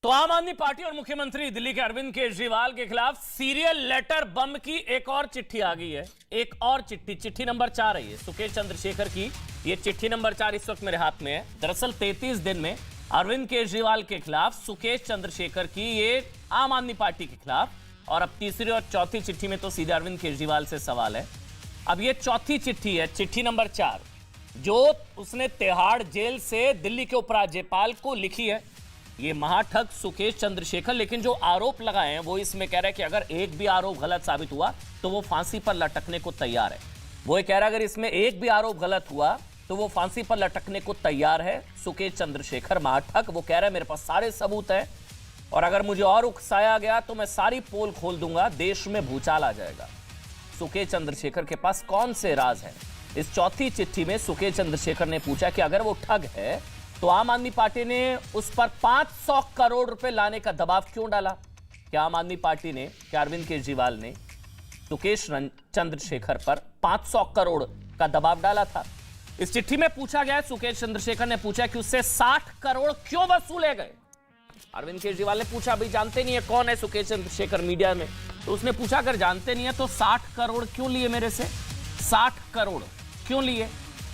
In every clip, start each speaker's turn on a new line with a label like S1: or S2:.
S1: तो आम आदमी पार्टी और मुख्यमंत्री दिल्ली के अरविंद केजरीवाल के खिलाफ सीरियल लेटर बम की एक और चिट्ठी आ गई है। एक और चिट्ठी नंबर 4 है ये सुकेश चंद्रशेखर की। ये चिट्ठी नंबर 4 इस वक्त मेरे हाथ में है। दरअसल 33 दिन में अरविंद केजरीवाल के खिलाफ सुकेश चंद्रशेखर की ये आम आदमी पार्टी के खिलाफ, और अब तीसरी और चौथी चिट्ठी में तो सीधे अरविंद केजरीवाल से सवाल है। अब ये चौथी चिट्ठी है, चिट्ठी नंबर 4, जो उसने तिहाड़ जेल से दिल्ली के उपराज्यपाल को लिखी है। ये महाठग सुकेश चंद्रशेखर, लेकिन जो आरोप लगाए हैं वो इसमें कह रहा है कि अगर एक भी आरोप गलत साबित हुआ तो वो फांसी पर लटकने को तैयार है। वो कह रहा है अगर इसमें एक भी आरोप गलत हुआ तो वो फांसी पर लटकने को तैयार है। सुकेश चंद्रशेखर महाठग वो कह रहा है मेरे पास सारे सबूत हैं, और अगर मुझे और उकसाया गया तो मैं सारी पोल खोल दूंगा, देश में भूचाल आ जाएगा। सुकेश चंद्रशेखर के पास कौन से राज हैं? इस चौथी चिट्ठी में सुकेश चंद्रशेखर ने पूछा कि अगर वो ठग है तो आम आदमी पार्टी ने उस पर 500 करोड़ रुपए लाने का दबाव क्यों डाला? क्या आम आदमी पार्टी ने, क्या अरविंद केजरीवाल ने सुकेश चंद्रशेखर पर 500 करोड़ का दबाव डाला था? इस चिट्ठी में पूछा गया, सुकेश चंद्रशेखर ने पूछा कि उससे 60 करोड़ क्यों वसूले गए। अरविंद केजरीवाल ने पूछा, भाई जानते नहीं है कौन है सुकेश चंद्रशेखर मीडिया में, तो उसने पूछा अगर जानते नहीं है तो 60 करोड़ क्यों लिए मेरे से? 60 करोड़ क्यों लिए?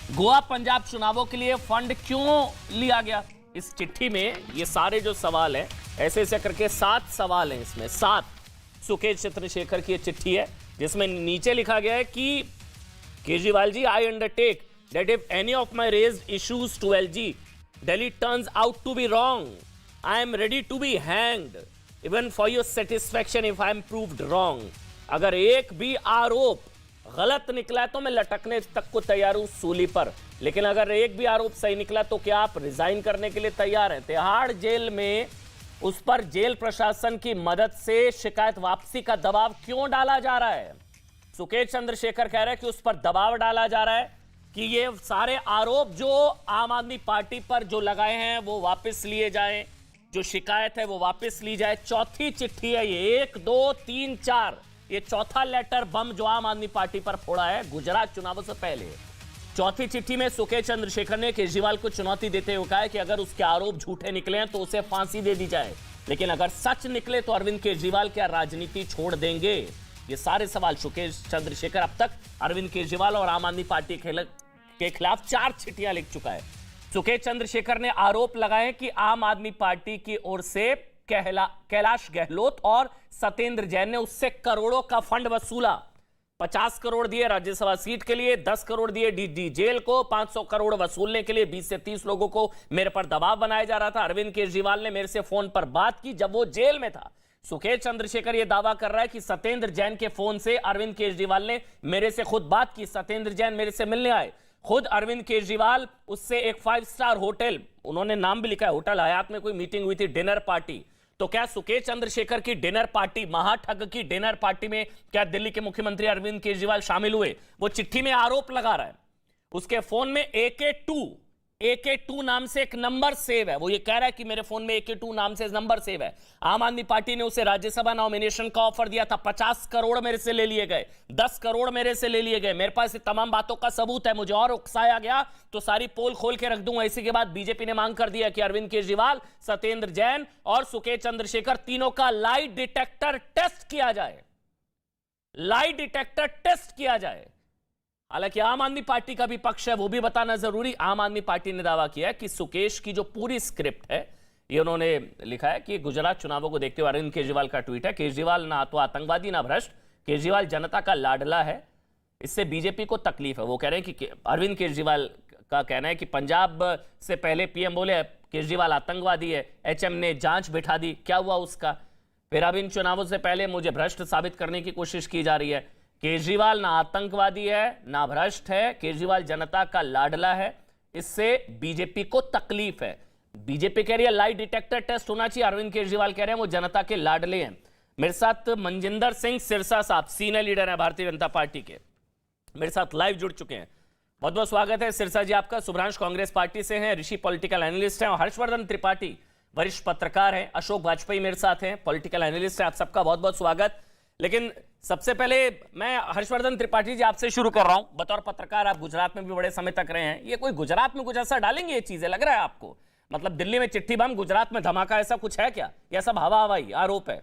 S1: गोवा पंजाब चुनावों के लिए फंड क्यों लिया गया? इस चिट्ठी में ये सारे जो सवाल हैं, ऐसे ऐसे करके 7 सवाल हैं इसमें, 7 सुकेश चंद्रशेखर की चिट्ठी है, जिसमें नीचे लिखा गया है कि Kejriwal ji, I undertake that if any of my raised issues to LG Delhi turns out to be wrong, I am ready to be hanged even for your satisfaction if I am proved wrong. अगर एक भी आरोप गलत निकला है तो मैं लटकने तक को तैयार हूं सूली पर, लेकिन अगर एक भी आरोप सही निकला तो क्या आप रिजाइन करने के लिए तैयार हैं? तिहाड़ जेल में उस पर जेल प्रशासन की मदद से शिकायत वापसी का दबाव क्यों डाला जा रहा है? सुकेश चंद्रशेखर कह रहे हैं कि उस पर दबाव डाला जा रहा है कि ये सारे आरोप जो आम आदमी पार्टी पर जो लगाए हैं वो वापस लिए जाएं, जो शिकायत है वो वापस ली जाए। चौथी चिट्ठी है ये, 1 2 3 4, ये चौथा लेटर बम जो आम आदमी पार्टी पर फोड़ा है गुजरात चुनावों से पहले। चौथी चिट्ठी में सुकेश चंद्रशेखर ने केजरीवाल को चुनौती देते हुए कहा है कि अगर उसके आरोप झूठे निकले हैं तो उसे फांसी दे दी जाए, लेकिन अगर सच निकले तो अरविंद केजरीवाल क्या राजनीति छोड़ देंगे? ये सारे सवाल सुकेश चंद्रशेखर अब तक अरविंद केजरीवाल और आम आदमी पार्टी के खिलाफ 4 चिट्ठियां लिख चुका है। सुकेश चंद्रशेखर ने आरोप लगाए कि आम आदमी पार्टी की ओर से कैलाश गहलोत और सत्येंद्र जैन ने उससे करोड़ों का फंड वसूला। 50 करोड़ दिए राज्यसभा सीट के लिए, 10 करोड़ दिए डीडी जेल को, 500 करोड़ वसूलने के लिए 20 से 30 लोगों को मेरे पर दबाव बनाया जा रहा था। अरविंद केजरीवाल ने मेरे से फोन पर बात की जब वो जेल में था। सुकेश चंद्रशेखर यह दावा कर रहा है कि सत्येंद्र जैन के फोन से अरविंद केजरीवाल ने मेरे से खुद बात की। सत्येंद्र जैन मेरे से मिलने आए, खुद अरविंद केजरीवाल उससे एक 5 स्टार होटल, उन्होंने नाम भी लिखा है होटल हयात में, कोई मीटिंग हुई थी, डिनर पार्टी। तो क्या सुकेश चंद्रशेखर की डिनर पार्टी, महाठग की डिनर पार्टी में क्या दिल्ली के मुख्यमंत्री अरविंद केजरीवाल शामिल हुए? वो चिट्ठी में आरोप लगा रहा है। उसके फोन में AK2 नाम से एक नंबर सेव है। वो ये कह रहा है कि मेरे फोन में AK2 नाम से नंबर सेव है। आम आदमी पार्टी ने उसे राज्यसभा नॉमिनेशन का ऑफर दिया था, 50 करोड़ मेरे से ले लिए गए, 10 करोड़ मेरे से ले लिए गए। मेरे पास तमाम बातों का सबूत है, मुझे और उकसाया गया तो सारी पोल खोल के रख दूंगा। इसी के बाद बीजेपी ने मांग कर दिया कि अरविंद केजरीवाल, सत्येंद्र जैन और सुकेश चंद्रशेखर तीनों का लाई डिटेक्टर टेस्ट किया जाए। लाई डिटेक्टर टेस्ट किया जाए। हालांकि आम आदमी पार्टी का भी पक्ष है, वो भी बताना जरूरी। आम आदमी पार्टी ने दावा किया है कि सुकेश की जो पूरी स्क्रिप्ट है, ये उन्होंने लिखा है कि गुजरात चुनावों को देखते हुए अरविंद केजरीवाल का ट्वीट है, केजरीवाल ना तो आतंकवादी ना भ्रष्ट, केजरीवाल जनता का लाडला है, इससे बीजेपी को तकलीफ है। वो कह रहे हैं कि अरविंद केजरीवाल का कहना है कि पंजाब से पहले पीएम बोले केजरीवाल आतंकवादी है, HM ने जांच बिठा दी, क्या हुआ उसका? फिर अब इन चुनावों से पहले मुझे भ्रष्ट साबित करने की कोशिश की जा रही है। केजरीवाल ना आतंकवादी है ना भ्रष्ट है, केजरीवाल जनता का लाडला है, इससे बीजेपी को तकलीफ है। बीजेपी कह रही है लाई डिटेक्टर टेस्ट होना चाहिए, अरविंद केजरीवाल कह रहे हैं वो जनता के लाडले हैं। मेरे साथ मनजिंदर सिंह सिरसा साहब, सीनियर लीडर है भारतीय जनता पार्टी के, मेरे साथ लाइव जुड़ चुके हैं। बहुत बहुत स्वागत है सिरसा जी आपका। शुभ्रांश कांग्रेस पार्टी से हैं, ऋषि पॉलिटिकल एनालिस्ट हैं, और हर्षवर्धन त्रिपाठी वरिष्ठ पत्रकार हैं, अशोक वाजपेयी मेरे साथ हैं, पॉलिटिकल एनालिस्ट है। आप सबका बहुत बहुत स्वागत। लेकिन सबसे पहले मैं हर्षवर्धन त्रिपाठी जी आपसे शुरू कर रहा हूं। बतौर पत्रकार आप गुजरात में भी बड़े समय तक रहे हैं, ये कोई गुजरात में कुछ असर डालेंगे ये चीजें, लग रहा है आपको? मतलब दिल्ली में चिट्ठी बम, गुजरात में धमाका, ऐसा कुछ है क्या? यह सब हवा हवाई आरोप है।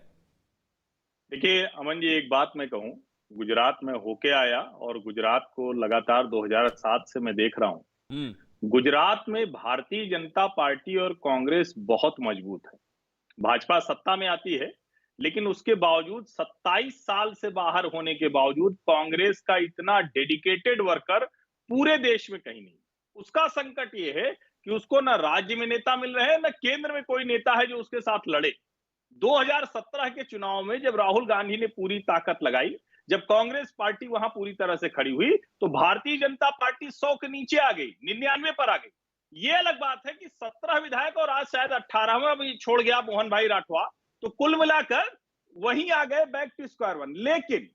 S2: देखिए अमन जी, एक बात मैं कहूं, गुजरात में होके आया और गुजरात को लगातार 2007 से मैं देख रहा हूं। गुजरात में भारतीय जनता पार्टी और कांग्रेस बहुत मजबूत है। भाजपा सत्ता में आती है, लेकिन उसके बावजूद 27 साल से बाहर होने के बावजूद कांग्रेस का इतना डेडिकेटेड वर्कर पूरे देश में कहीं नहीं। उसका संकट ये है कि उसको न राज्य में नेता मिल रहे हैं, न केंद्र में कोई नेता है जो उसके साथ लड़े। 2017 के चुनाव में जब राहुल गांधी ने पूरी ताकत लगाई, जब कांग्रेस पार्टी वहां पूरी तरह से खड़ी हुई, तो भारतीय जनता पार्टी 100 के नीचे आ गई, 99 पर आ गई। ये अलग बात है कि 17 विधायक और आज शायद 18वां भी छोड़ गया मोहन भाई राठवा, तो कुल मिलाकर वहीं आ गए बैक टू स्क्वायर वन। लेकिन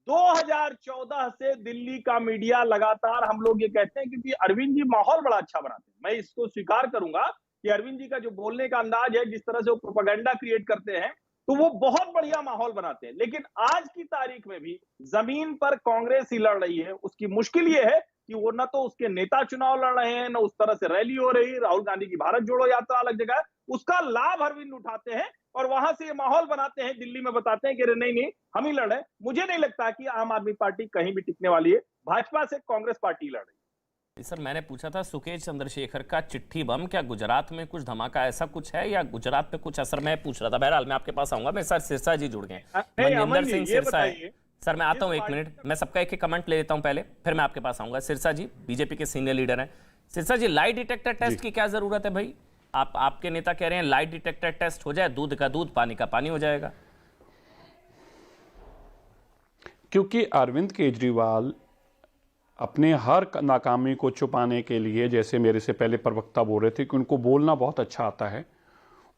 S2: 2014 से दिल्ली का मीडिया लगातार, हम लोग ये कहते हैं क्योंकि अरविंद जी माहौल बड़ा अच्छा बनाते हैं, मैं इसको स्वीकार करूंगा कि अरविंद जी का जो बोलने का अंदाज है, जिस तरह से वो प्रोपेगेंडा क्रिएट करते हैं, तो वो बहुत बढ़िया माहौल बनाते हैं। लेकिन आज की तारीख में भी जमीन पर कांग्रेस ही लड़ रही है। उसकी मुश्किल ये है कि वो न तो उसके नेता चुनाव लड़ रहे हैं, न उस तरह से रैली हो रही। राहुल गांधी की भारत जोड़ो यात्रा अलग जगह है, उसका लाभ अरविंद उठाते हैं और वहां से ये माहौल बनाते हैं, दिल्ली में बताते हैं कि नहीं नहीं हम ही लड़ रहे हैं। मुझे नहीं लगता कि आम आदमी पार्टी कहीं भी टिकने वाली है। भाजपा से कांग्रेस पार्टी लड़ रही है।
S1: सर मैंने पूछा था सुकेश चंद्रशेखर का चिट्ठी बम, क्या गुजरात में कुछ धमाका ऐसा कुछ है या गुजरात पे कुछ असर? मैं पूछ रहा था। बहरहाल मैं आपके पास आऊंगा। मैं सर सिरसा जी जुड़ गए, मनजिंदर सिंह सिरसा है। सर मैं आता हूं, एक मिनट, मैं सबका एक कमेंट ले लेता हूं पहले, फिर मैं आपके पास आऊंगा। सिरसा जी बीजेपी के सीनियर लीडर हैं। सिरसा जी, लाई डिटेक्टर टेस्ट की क्या जरूरत है भाई? आपके नेता कह रहे हैं लाई डिटेक्टर टेस्ट हो जाए, दूध का दूध पानी का पानी हो जाएगा।
S3: क्योंकि अरविंद केजरीवाल अपने हर नाकामी को छुपाने के लिए, जैसे मेरे से पहले प्रवक्ता बोल रहे थे कि उनको बोलना बहुत अच्छा आता है,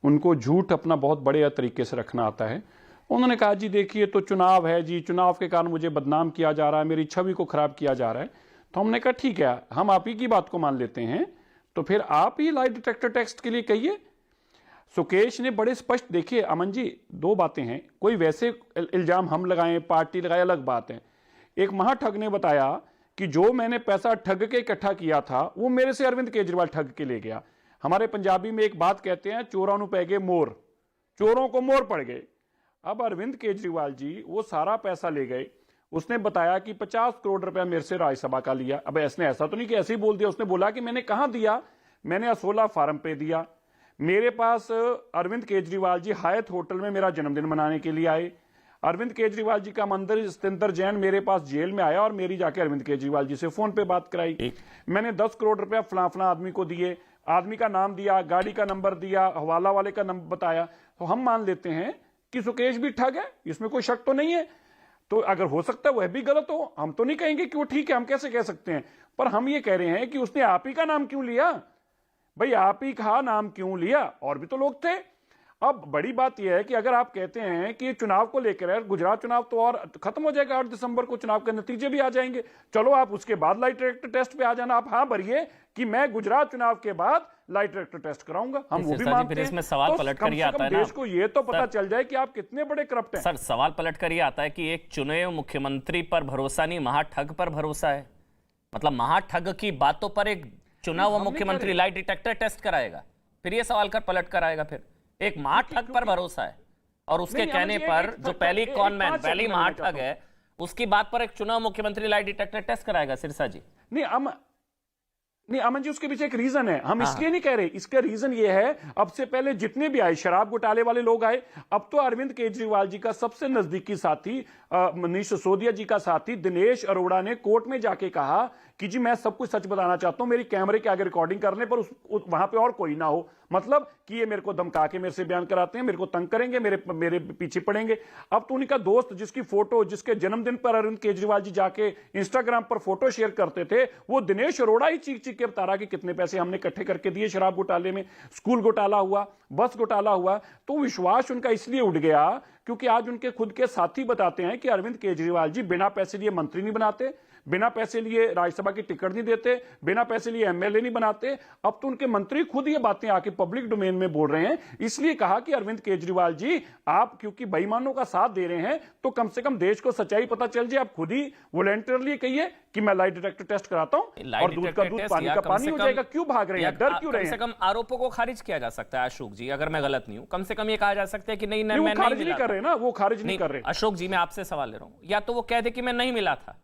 S3: उनको झूठ अपना बहुत बड़े तरीके से रखना आता है। उन्होंने कहा जी देखिए तो चुनाव है जी, चुनाव के कारण मुझे बदनाम किया जा रहा है, मेरी छवि को खराब किया जा रहा है। तो हमने कहा ठीक है, हम आप ही की बात को मान लेते हैं, तो फिर आप ही लाई डिटेक्टर टेस्ट के लिए कहिए। सुकेश ने बड़े स्पष्ट, देखिए अमन जी, दो बातें हैं। कोई वैसे इल्जाम हम लगाएं, पार्टी लगाए, अलग बात है। एक महाठग ने बताया कि जो मैंने पैसा ठग के इकट्ठा किया था वो मेरे से अरविंद केजरीवाल ठग के ले गया। हमारे पंजाबी में एक बात कहते हैं, चोरों को पै गए मोर, चोरों को मोर पड़ गए। अब अरविंद केजरीवाल जी वो सारा पैसा ले गए। उसने बताया कि 50 करोड़ रुपया मेरे से राज्यसभा का लिया। अब इसने ऐसा तो नहीं कि ऐसे ही बोल दिया, उसने बोला कि मैंने कहां दिया, मैंने असोला फार्म पे दिया। मेरे पास अरविंद केजरीवाल जी हायत होटल में मेरा जन्मदिन मनाने के लिए आए। अरविंद केजरीवाल जी का मंदिर सतेंद्र जैन मेरे पास जेल में आया और मेरी जाके अरविंद केजरीवाल जी से फोन पे बात कराई। मैंने 10 करोड़ रुपया फला आदमी को दिए, आदमी का नाम दिया, गाड़ी का नंबर दिया, हवाला वाले का नंबर बताया। तो हम मान लेते हैं कि सुकेश भी ठग है, इसमें कोई शक तो नहीं है। तो अगर हो सकता है वह भी गलत हो, हम तो नहीं कहेंगे कि वो ठीक है, हम कैसे कह सकते हैं। पर हम ये कह रहे हैं कि उसने आप ही का नाम क्यों लिया भाई, आप ही का नाम क्यों लिया? और भी तो लोग थे। अब बड़ी बात यह है कि अगर आप कहते हैं कि चुनाव को लेकर है, गुजरात चुनाव तो और खत्म हो जाएगा, 8 दिसंबर को चुनाव के नतीजे भी आ जाएंगे, चलो आप उसके बाद लाई डिटेक्टर टेस्ट पे आ जाना। आप हाँ भरिए कि मैं गुजरात चुनाव के बाद लाई डिटेक्टर टेस्ट कराऊंगा, हम वो भी मानते हैं।
S1: इसमें सवाल पलट कर ये आता है ना,
S3: देश को ये तो पता चल जाए कि आप कितने बड़े करप्ट हैं।
S1: सर सवाल पलट कर ये आता है कि एक चुने मुख्यमंत्री पर भरोसा नहीं, महाठग पर भरोसा है। मतलब महाठग की बातों पर एक चुना हुआ मुख्यमंत्री लाई डिटेक्टर टेस्ट कराएगा, फिर ये सवाल कर पलट कर आएगा। फिर एक महाठग पर भरोसा है और उसके कहने पर जो पहली कॉनमैन, पहली महाठग है, उसकी बात पर एक चुनाव मुख्यमंत्री लाई डिटेक्टर टेस्ट कराएगा। सिरसा जी
S3: नहीं अमन जी, उसके पीछे एक रीजन है, हम इसलिए नहीं कह रहे। इसका रीजन ये है, अब से पहले जितने भी आए शराब घोटाले वाले लोग आए, अब तो अरविंद केजरीवाल जी का सबसे नजदीकी साथी मनीष सिसोदिया जी का साथी दिनेश अरोड़ा ने कोर्ट में जाके कहा कि जी मैं सब कुछ सच बताना चाहता हूं, मेरी कैमरे के आगे रिकॉर्डिंग करने पर वहां पे और कोई ना हो। मतलब कि ये मेरे को धमका के मेरे से बयान कराते हैं, मेरे को तंग करेंगे, मेरे पीछे पड़ेंगे। अब तो उनका दोस्त जिसकी फोटो, जिसके जन्मदिन पर अरविंद केजरीवाल जी जाके इंस्टाग्राम पर फोटो शेयर करते थे, वो दिनेश अरोड़ा ही चीख चीख के बता रहा कि कितने पैसे हमने इकट्ठे करके दिए शराब घोटाले में, स्कूल घोटाला हुआ, बस घोटाला हुआ। तो विश्वास उनका इसलिए उठ गया क्योंकि आज उनके खुद के साथी बताते हैं कि अरविंद केजरीवाल जी बिना पैसे लिए मंत्री नहीं बनाते, बिना पैसे लिए राज्यसभा की टिकट नहीं देते, बिना पैसे लिए एमएलए नहीं बनाते। अब तो उनके मंत्री खुद ये बातें आके पब्लिक डोमेन में बोल रहे हैं। इसलिए कहा कि अरविंद केजरीवाल जी, आप क्योंकि बेईमानों का साथ दे रहे हैं तो कम से कम देश को सच्चाई पता चल जाए। आप खुद ही वॉलंटियरली कहिए कि मैं लाई डिटेक्टर टेस्ट कराता हूं और दूध का दूध पानी का पानी हो जाएगा। क्यों भाग रहे हैं, डर क्यों रहे हैं?
S1: कम से कम आरोपों को खारिज किया जा सकता है अशोक जी, अगर मैं गलत नहीं हूं। कम से कम ये कहा जा सकता है कि नहीं,
S3: वो खारिज नहीं कर रहे ना, वो खारिज नहीं कर रहे।
S1: अशोक जी मैं आपसे सवाल ले रहा हूं, या तो वो कह दे कि मैं नहीं मिला था,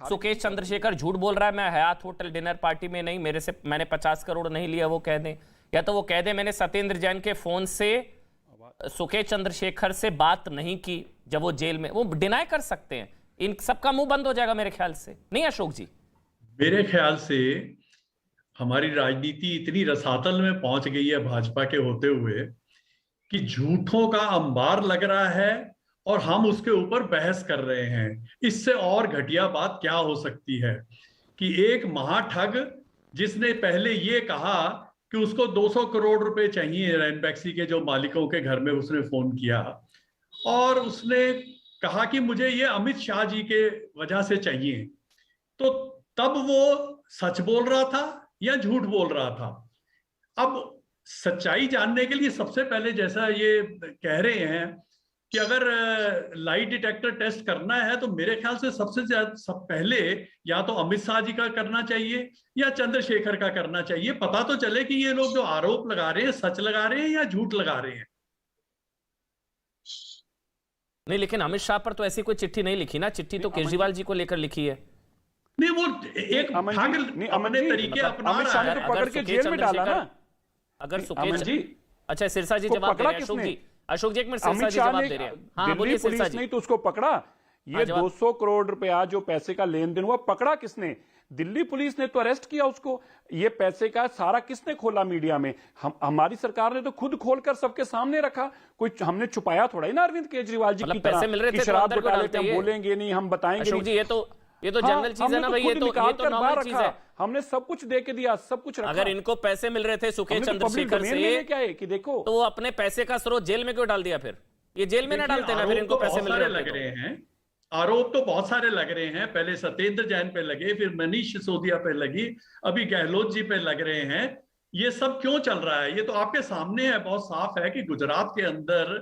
S1: सुकेश चंद्रशेखर झूठ बोल रहा है, मैं हयात होटल डिनर पार्टी में नहीं, मैंने 50 करोड़ नहीं लिया, वो कह दें। या तो वो कह दे मैंने सत्येंद्र जैन के फोन से सुकेश चंद्रशेखर से बात नहीं की जब वो जेल में, वो डिनाई कर सकते हैं। इन सबका मुंह बंद हो जाएगा मेरे ख्याल से, नहीं अशोक जी?
S4: मेरे ख्याल से हमारी राजनीति इतनी रसातल में पहुंच गई है भाजपा के होते हुए कि झूठों का अंबार लग रहा है और हम उसके ऊपर बहस कर रहे हैं। इससे और घटिया बात क्या हो सकती है कि एक महाठग जिसने पहले ये कहा कि उसको 200 करोड़ रुपए चाहिए रैनबैक्सी के जो मालिकों के घर में उसने फोन किया, और उसने कहा कि मुझे ये अमित शाह जी के वजह से चाहिए, तो तब वो सच बोल रहा था या झूठ बोल रहा था? अब सच्चाई जानने के लिए सबसे पहले, जैसा ये कह रहे हैं कि अगर लाई डिटेक्टर टेस्ट करना है तो मेरे ख्याल से सब पहले या तो अमित शाह जी का करना चाहिए या चंद्रशेखर का करना चाहिए। पता तो चले कि ये लोग जो आरोप लगा रहे हैं सच लगा रहे हैं या झूठ लगा रहे हैं।
S1: नहीं, लेकिन अमित शाह पर तो ऐसी कोई चिट्ठी नहीं लिखी ना, चिट्ठी तो केजरीवाल जी को लेकर लिखी है।
S4: नहीं, वो एक अपने तरीके अपना रहा है।
S3: पकड़ के जेल में डाला ना।
S1: अगर सुकेश जी, अच्छा सिरसा जी जवाब दे रहे हैं। अशोक जी, अशोक जी एक मिनट, सिरसा जी जवाब दे रहे हैं। हाँ बोलिए सिरसा जी।
S3: नहीं तो उसको पकड़ा, ये 200 करोड़ रुपया जो पैसे का लेन देन हुआ, पकड़ा किसने? दिल्ली पुलिस ने तो अरेस्ट किया उसको। ये पैसे का सारा किसने खोला मीडिया में? हमारी सरकार ने तो खुद खोलकर सबके सामने रखा। कोई हमने छुपाया थोड़ा ही ना अरविंद केजरीवाल जी की
S1: पैसे मिल रहे थे,
S3: शराब घोटाले पे हम बोलेंगे नहीं, हम बताएंगे
S1: नहीं। ये तो जनरल चीज है ना भाई, ये तो नॉर्मल चीज है।
S3: हमने सब कुछ दे के दिया, सब कुछ रखा।
S1: अगर इनको पैसे मिल रहे थे सुकेश चंद्रशेखर से,
S3: क्या है कि देखो,
S1: तो वो अपने पैसे का स्रोत जेल में क्यों डाल दिया? फिर ये जेल में ना डालते ना, फिर इनको पैसे मिल रहे
S4: हैं। आरोप तो बहुत सारे लग रहे हैं, पहले सत्येंद्र जैन पे लगे, फिर मनीष सिसोदिया पे लगी, अभी गहलोत जी पे लग रहे हैं। ये सब क्यों चल रहा है? ये तो आपके सामने है, बहुत साफ है कि गुजरात के अंदर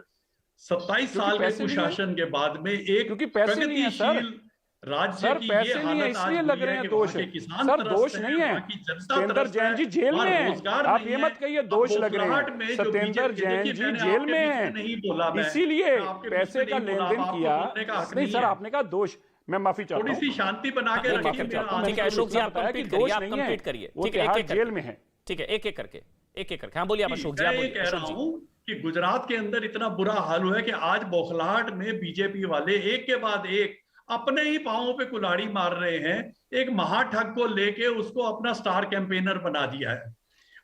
S4: 27 साल के कुशासन के बाद में एक प्रगतिशील राज्य की ये हालत
S3: इसलिए लग रहे हैं दोष। सर दोष नहीं है, सत्येंद्र जैन जी जेल में हैं। आप ये मत कहिए दोष लग रहे हैं। सत्येंद्र जैन जी जेल में हैं, इसीलिए पैसे का लेन देन किया। नहीं सर, आपने कहा दोष, मैं माफी चाहता हूं।
S4: थोड़ी सी शांति बना के रखिए।
S1: ठीक है अशोक जी, आप कंप्लीट करिए, आप कंप्लीट करिए। ठीक है, एक
S3: जेल में है।
S1: ठीक है, एक एक करके। हाँ बोलिए आप अशोक जी, आप बोलिए।
S4: कह रहा हूं कि गुजरात के अंदर इतना बुरा हाल हुआ है कि आज बौखलाहट में बीजेपी वाले एक के बाद एक अपने ही पांवों पे कुल्हाड़ी मार रहे हैं। एक महाठग को लेके उसको अपना स्टार कैंपेनर बना दिया है,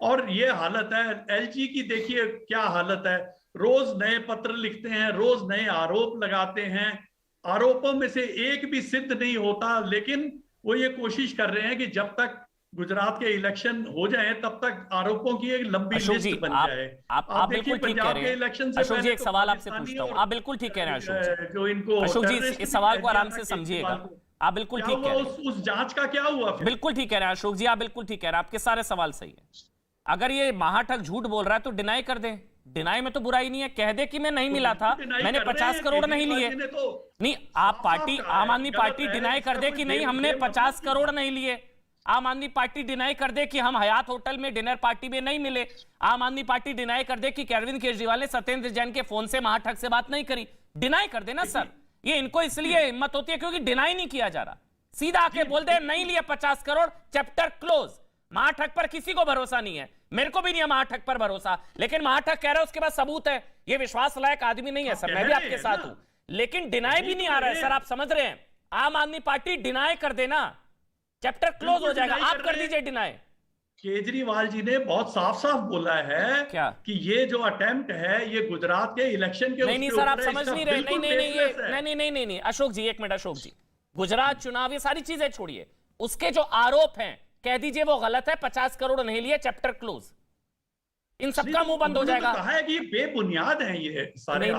S4: और ये हालत है। एलजी की देखिए क्या हालत है, रोज नए पत्र लिखते हैं, रोज नए आरोप लगाते हैं, आरोपों में से एक भी सिद्ध नहीं होता, लेकिन वो ये कोशिश कर रहे हैं कि जब तक गुजरात के इलेक्शन हो जाए तब तक आरोपों की एक लंबी लिस्ट बन जाए।
S1: आप बिल्कुल ठीक कह रहे हैं अशोक जी। एक सवाल आपसे पूछता हूं, आप बिल्कुल ठीक कह रहे हैं अशोक जी। इस सवाल को आराम से समझिएगा, आप बिल्कुल ठीक कह रहे हैं।
S4: उस जांच का क्या हुआ?
S1: बिल्कुल ठीक कह रहे हैं अशोक जी, आप बिल्कुल ठीक कह रहे हैं, आपके सारे सवाल सही है। अगर ये महाठग झूठ बोल रहा है तो डिनाई कर दें, डिनाई में तो बुराई नहीं है। कह दे कि मैं नहीं मिला था, मैंने 50 करोड़ नहीं लिए। नहीं, आप पार्टी आम आदमी पार्टी डिनाई कर दे कि नहीं हमने 50 करोड़ नहीं लिए। आम आदमी पार्टी डिनाई कर दे कि हम हयात होटल में डिनर पार्टी में नहीं मिले। आम आदमी पार्टी डिनाई कर दे कि अरविंद केजरीवाल ने सत्येंद्र जैन के फोन से महाठग से बात नहीं करी। डिनाई कर देना सर। ये इनको इसलिए हिम्मत होती है क्योंकि डिनाई नहीं किया जा रहा, सीधा आके बोल दे नहीं लिए 50 करोड़, चैप्टर क्लोज। महाठग पर किसी को भरोसा नहीं है, मेरे को भी नहीं है महाठग पर भरोसा, लेकिन महाठग कह रहा है उसके पास सबूत है, ये विश्वास लायक आदमी नहीं है सर। मैं भी आपके साथ हूं, लेकिन डिनाई भी नहीं आ रहा है सर। आप समझ रहे हैं, आम आदमी पार्टी डिनाई कर देना, चैप्टर क्लोज हो जाएगा। आप कर दीजिए डिनाई।
S4: केजरीवाल जी ने बहुत साफ साफ बोला है क्या कि ये जो अटेम्प्ट है ये गुजरात के इलेक्शन के
S1: नहीं सर, आप समझ नहीं रहे। नहीं अशोक जी, एक मिनट अशोक जी, गुजरात चुनाव ये सारी चीजें छोड़िए, उसके जो आरोप हैं कह दीजिए वो गलत है, 50 करोड़ नहीं लिए, चैप्टर क्लोज। इन सबका मुंह बंद हो जाएगा।
S4: कहा है कि बेबुनियाद है ये सारे।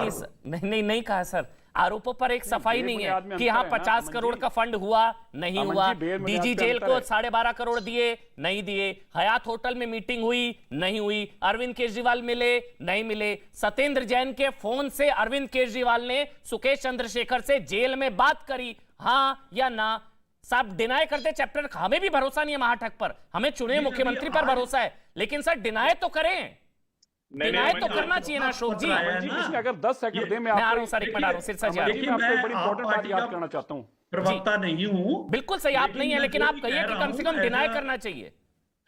S1: नहीं कहा सर। आरोपों पर एक सफाई नहीं है
S3: बेबुनियाद में
S1: कि
S3: अंतर
S1: हाँ
S3: है ना,
S1: 50 करोड़ का फंड हुआ नहीं
S3: अमन
S1: हुआ,
S3: जी, बेबुनियाद
S1: डीजी
S3: पे
S1: जेल
S3: अंतर
S1: को
S3: है।
S1: 12.5 करोड़ दिए नहीं दिए, हयात होटल में मीटिंग हुई नहीं हुई, अरविंद केजरीवाल मिले नहीं मिले, सत्येंद्र जैन के फोन से अरविंद केजरीवाल ने सुकेश चंद्रशेखर से जेल में बात करी, हाँ या ना? साहब डिनाई करते चैप्टर, हमें भी भरोसा नहीं है महाठग पर, हमें चुने मुख्यमंत्री पर भरोसा है, लेकिन सर डिनाई तो करें, डिनाई तो करना चाहिए ना अशोक जी।
S3: इसमें अगर 10 सेकंड दे, मैं
S1: मैं आ रहा
S3: आपको
S1: हूं सर, एक मिनट आ रहा हूं, सिरसा जी आ रहा हूं।
S3: देखिए, मैं आपको एक बड़ी इंपॉर्टेंट बात याद करना चाहता हूँ।
S4: प्रवक्ता नहीं हूं,
S1: बिल्कुल सही, आप नहीं है, लेकिन आप कहिए कि कम से कम डिनाई करना चाहिए।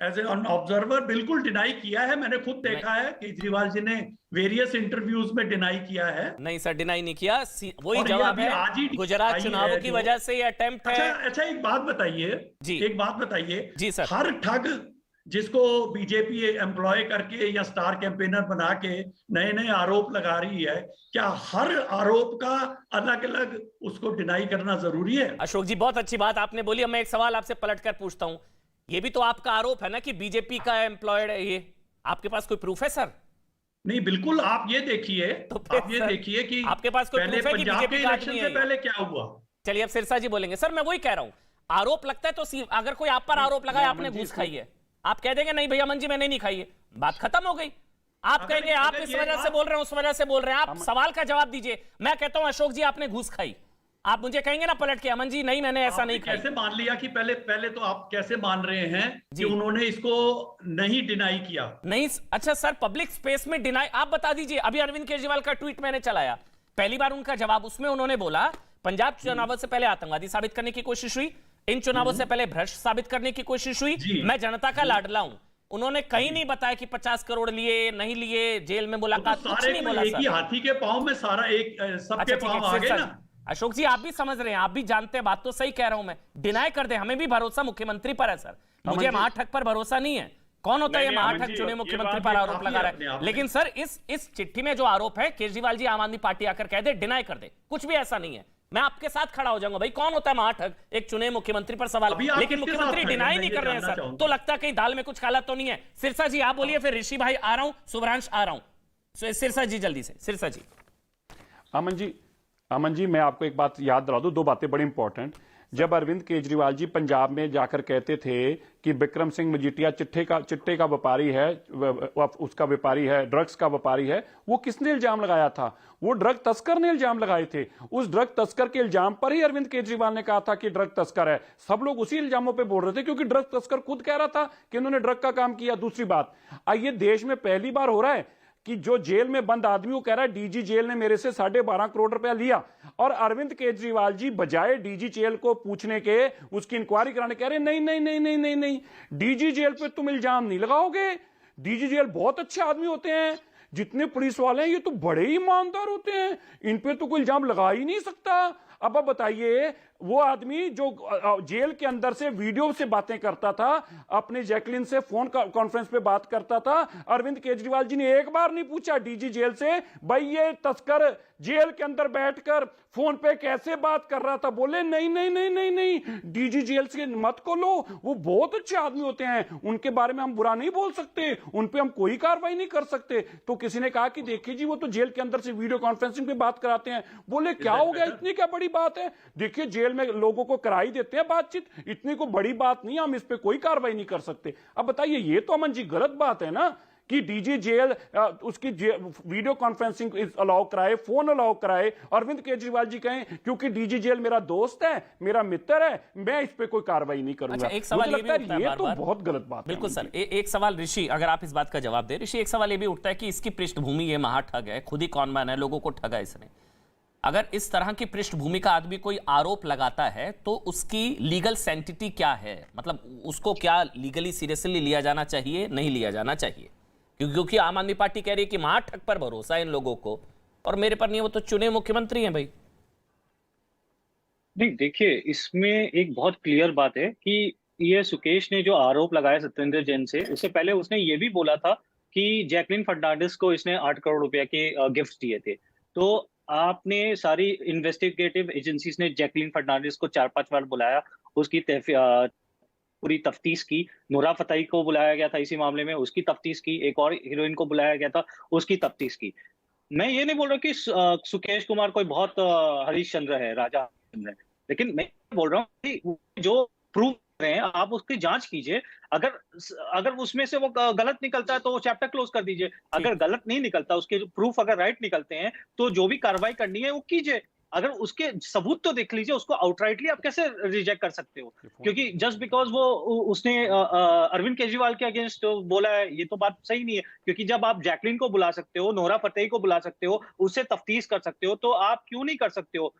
S4: एज एन ऑब्जर्वर बिल्कुल डिनाई किया है, मैंने खुद देखा है, केजरीवाल जी ने वेरियस इंटरव्यूज में डिनाई किया है।
S1: नहीं सर, डिनाई नहीं किया, वही
S4: और ये
S1: जवाब
S4: अभी आज ही
S1: है, गुजरात
S4: आई
S1: चुनावों
S4: है
S1: की
S4: जो-
S1: वजह से ये अटेम्प्ट है।
S4: अच्छा, एक बात बताइए
S1: जी।
S4: एक बात बताइए
S1: जी सर।
S4: हर ठग जिसको बीजेपी एम्प्लॉय करके या स्टार कैंपेनर बना के नए नए आरोप लगा रही है, क्या हर आरोप का अलग अलग उसको डिनाई करना जरूरी है?
S1: अशोक जी बहुत अच्छी बात आपने बोली। अब मैं एक सवाल आपसे पलटकर पूछता हूं, ये भी तो आपका आरोप है ना कि बीजेपी का एम्प्लॉयड है ये, आपके पास कोई प्रूफ है सर?
S4: नहीं, बिल्कुल, आप ये देखिए,
S1: तो फिर
S4: आप ये
S1: सर,
S4: देखिए कि
S1: आपके पास कोई
S4: पहले
S1: proof है कि
S4: पंजाब
S1: बीजेपी
S4: के
S1: का
S4: इलेक्शन
S1: आदमी
S4: से
S1: है ये?
S4: पहले क्या हुआ?
S1: चलिए अब सिरसा जी बोलेंगे। सर मैं वही कह रहा हूं, आरोप लगता है तो अगर कोई आप पर आरोप लगाए आपने घूस खाई है, आप कह देंगे नहीं भैया अमन जी मैंने नहीं खाई है, बात खत्म हो गई। आप
S4: अगर-
S1: कहेंगे आप
S4: अगर
S1: इस
S4: ये
S1: वजह से
S4: बात-
S1: बोल रहे हैं उस वजह से बोल रहे हैं, आप सवाल का जवाब दीजिए। मैं कहता हूं अशोक जी आपने घूस खाई, आप मुझे कहेंगे ना पलट के अमन जी नहीं मैंने ऐसा
S4: आपने
S1: नहीं खाई।
S4: कैसे मान लिया कि पहले तो आप कैसे मान रहे हैं
S1: जी।
S4: कि उन्होंने इसको नहीं डिनाई किया?
S1: नहीं अच्छा सर, पब्लिक स्पेस में डिनाई आप बता दीजिए। अभी अरविंद केजरीवाल का ट्वीट मैंने चलाया, पहली बार उनका जवाब, उसमें उन्होंने बोला पंजाब चुनावों से पहले आतंकवादी साबित करने की कोशिश हुई, इन चुनावों से पहले भ्रष्ट साबित करने की कोशिश हुई,
S4: जी।
S1: मैं जनता का लाडला हूं। उन्होंने कहीं नहीं बताया कि 50 करोड़ लिए नहीं लिए, जेल में
S4: तो
S1: मुलाकात, कुछ
S4: सारे
S1: नहीं
S4: को
S1: बोला
S4: एक ही
S1: सर।
S4: हाथी के पांव में सारा एक सबके
S1: अच्छा ठीक
S4: पांव
S1: है
S4: आ गए
S1: सिरसा
S4: ना।
S1: जी। अशोक जी आप भी समझ रहे हैं, आप भी जानते हैं, बात तो सही कह रहा हूं मैं। डिनाई कर दे, हमें भी भरोसा मुख्यमंत्री पर है सर, मुझे महाठग पर भरोसा नहीं है। कौन होता है ये
S2: नहीं, अमन
S1: महाठग
S2: जी,
S1: चुने
S2: ये
S1: मुख्यमंत्री
S2: बात
S1: पर
S2: ये
S1: आरोप
S4: काफी
S1: लगा रहा
S4: अपने
S1: है?
S4: आप में।
S1: लेकिन सर इस चिट्ठी में जो आरोप है, केजरीवाल जी आम आदमी पार्टी आकर कह दे डिनाई कर दे, कुछ भी ऐसा नहीं है, मैं आपके साथ खड़ा हो जाऊंगा। भाई कौन होता है महाठग, एक चुने मुख्यमंत्री पर सवाल।
S4: अभी आप
S1: लेकिन
S4: किसके
S1: मुख्यमंत्री
S4: साथ खड़े हैं?
S1: डिनाई
S4: मैं
S1: नहीं
S4: ये
S1: कर रहे हैं
S4: जानना
S1: सर,
S4: चाहूंगा।
S1: तो लगता है कहीं दाल में कुछ काला तो नहीं है। सिरसा जी आप बोलिए, फिर ऋषि भाई आ रहा हूं, शुभ्रांश आ रहा हूं। सिरसा जी जल्दी से, सिरसा जी।
S3: अमन जी मैं आपको एक बात याद दिला दूं, दो बातें बड़ी इंपॉर्टेंट। जब अरविंद केजरीवाल जी पंजाब में जाकर कहते थे कि बिक्रम सिंह मजीठिया चिट्टे का व्यापारी है, उसका व्यापारी है, ड्रग्स का व्यापारी है, वो किसने इल्जाम लगाया था? वो ड्रग तस्कर ने इल्जाम लगाए थे। उस ड्रग तस्कर के इल्जाम पर ही अरविंद केजरीवाल ने कहा था कि ड्रग तस्कर है। सब लोग उसी इल्जामों पे बोल रहे थे क्योंकि ड्रग तस्कर खुद कह रहा था कि उन्होंने ड्रग का काम किया। दूसरी बात, ये देश में पहली बार हो रहा है कि जो जेल में बंद आदमी वो कह रहा है डीजी जेल ने मेरे से 12.5 करोड़ रुपया लिया, और अरविंद केजरीवाल जी बजाय डीजी जेल को पूछने के, उसकी इंक्वायरी कराने, कह रहे नहीं नहीं नहीं नहीं नहीं नहीं, डीजी जेल पे तुम इल्जाम नहीं लगाओगे, डीजी जेल बहुत अच्छे आदमी होते हैं, जितने पुलिस वाले हैं ये तो बड़े ही ईमानदार होते हैं, इन पे तो कोई इल्जाम लगा ही नहीं सकता। अब आप बताइए, वो आदमी जो जेल के अंदर से वीडियो से बातें करता था, अपने जैकलिन से फोन कॉन्फ्रेंस पे बात करता था, अरविंद केजरीवाल जी ने एक बार नहीं पूछा डीजी जेल से भाई ये तस्कर जेल के अंदर बैठकर फोन पे कैसे बात कर रहा था? बोले नहीं नहीं नहीं नहीं नहीं, डीजी जेल से मत खोलो, वो बहुत अच्छे आदमी होते हैं, उनके बारे में हम बुरा नहीं बोल सकते, उन पे हम कोई कार्रवाई नहीं कर सकते। तो किसी ने कहा कि देखिए जी वो तो जेल के अंदर से वीडियो कॉन्फ्रेंसिंग पे बात कराते हैं। बोले क्या हो गया, इतनी क्या बड़ी बात है? देखिए जेल में लोगों को कराई देते हैं बातचीत, इतनी को बड़ी बात नहीं, हम इस पे कोई कार्रवाई नहीं कर सकते। अब बताइए, ये तो अमन जी गलत बात है ना कि डीजी जेल उसकी वीडियो कॉन्फ्रेंसिंग अलाउ कराए, फोन अलाउ कराए, अरविंद केजरीवाल जी कहें क्योंकि डीजी जेल मेरा दोस्त है, मेरा मित्र है, मैं इस पे कोई कार्रवाई नहीं करूंगा।
S1: अच्छा, एक सवाल ये भी उठता है
S3: ये
S1: बार
S3: तो
S1: बार।
S3: बहुत गलत बात है।
S1: बिल्कुल सर, एक सवाल ऋषि, अगर आप इस बात का जवाब दे। ऋषि एक सवाल ये भी उठता है कि इसकी पृष्ठभूमि ये महाठग है, खुद ही कॉनमैन है, लोगों को ठगा इसने। अगर इस तरह की पृष्ठभूमि का आदमी कोई आरोप लगाता है तो उसकी लीगल सेंटिटी क्या है? मतलब उसको क्या लीगली सीरियसली लिया जाना चाहिए, नहीं लिया जाना चाहिए? क्योंकि आम आदमी पार्टी कह रही है कि महाठग पर भरोसा है इन लोगों को, और मेरे पर नहीं है, वो तो चुने मुख्यमंत्री हैं भाई।
S5: नहीं, देखिए इसमें एक बहुत क्लियर बात है कि ये सुकेश ने जो आरोप लगाया सत्येंद्र जैन से, उससे पहले उसने ये भी बोला था कि जैकलिन फर्नांडिस को इसने 8 करोड़ रुपए के गिफ्ट दिए थे। तो आपने सारी इन्वेस्टिगेटिव एजेंसीज ने जैकलिन फर्नांडिस को 4-5 बार बुलाया, उसकी पूरी तफ्तीश की। नूरा फतेही को बुलाया गया था इसी मामले में, उसकी तफ्तीश की। एक और हीरोइन को बुलाया गया था, उसकी तफ्तीश की। मैं ये नहीं बोल रहा कि सुकेश कुमार कोई बहुत हरीशचंद्र है, राजा हरीशचंद्र है, लेकिन मैं बोल रहा हूँ कि जो प्रूव कर रहे हैं आप उसकी जांच कीजिए। अगर अगर उसमें से वो गलत निकलता है तो वो चैप्टर क्लोज कर दीजिए। अगर गलत नहीं निकलता, उसके प्रूफ अगर राइट निकलते हैं तो जो भी कार्रवाई करनी है वो कीजिए। अगर उसके सबूत तो देख लीजिए, उसको आउटराइटली आप कैसे रिजेक्ट कर सकते हो? क्योंकि जस्ट बिकॉज वो उसने अरविंद केजरीवाल के अगेंस्ट बोला है, ये तो बात सही नहीं है। क्योंकि जब आप जैकलिन को बुला सकते हो, नोरा फतेही को बुला सकते हो, उससे तफ्तीश कर सकते हो, तो आप क्यों नहीं कर सकते हो?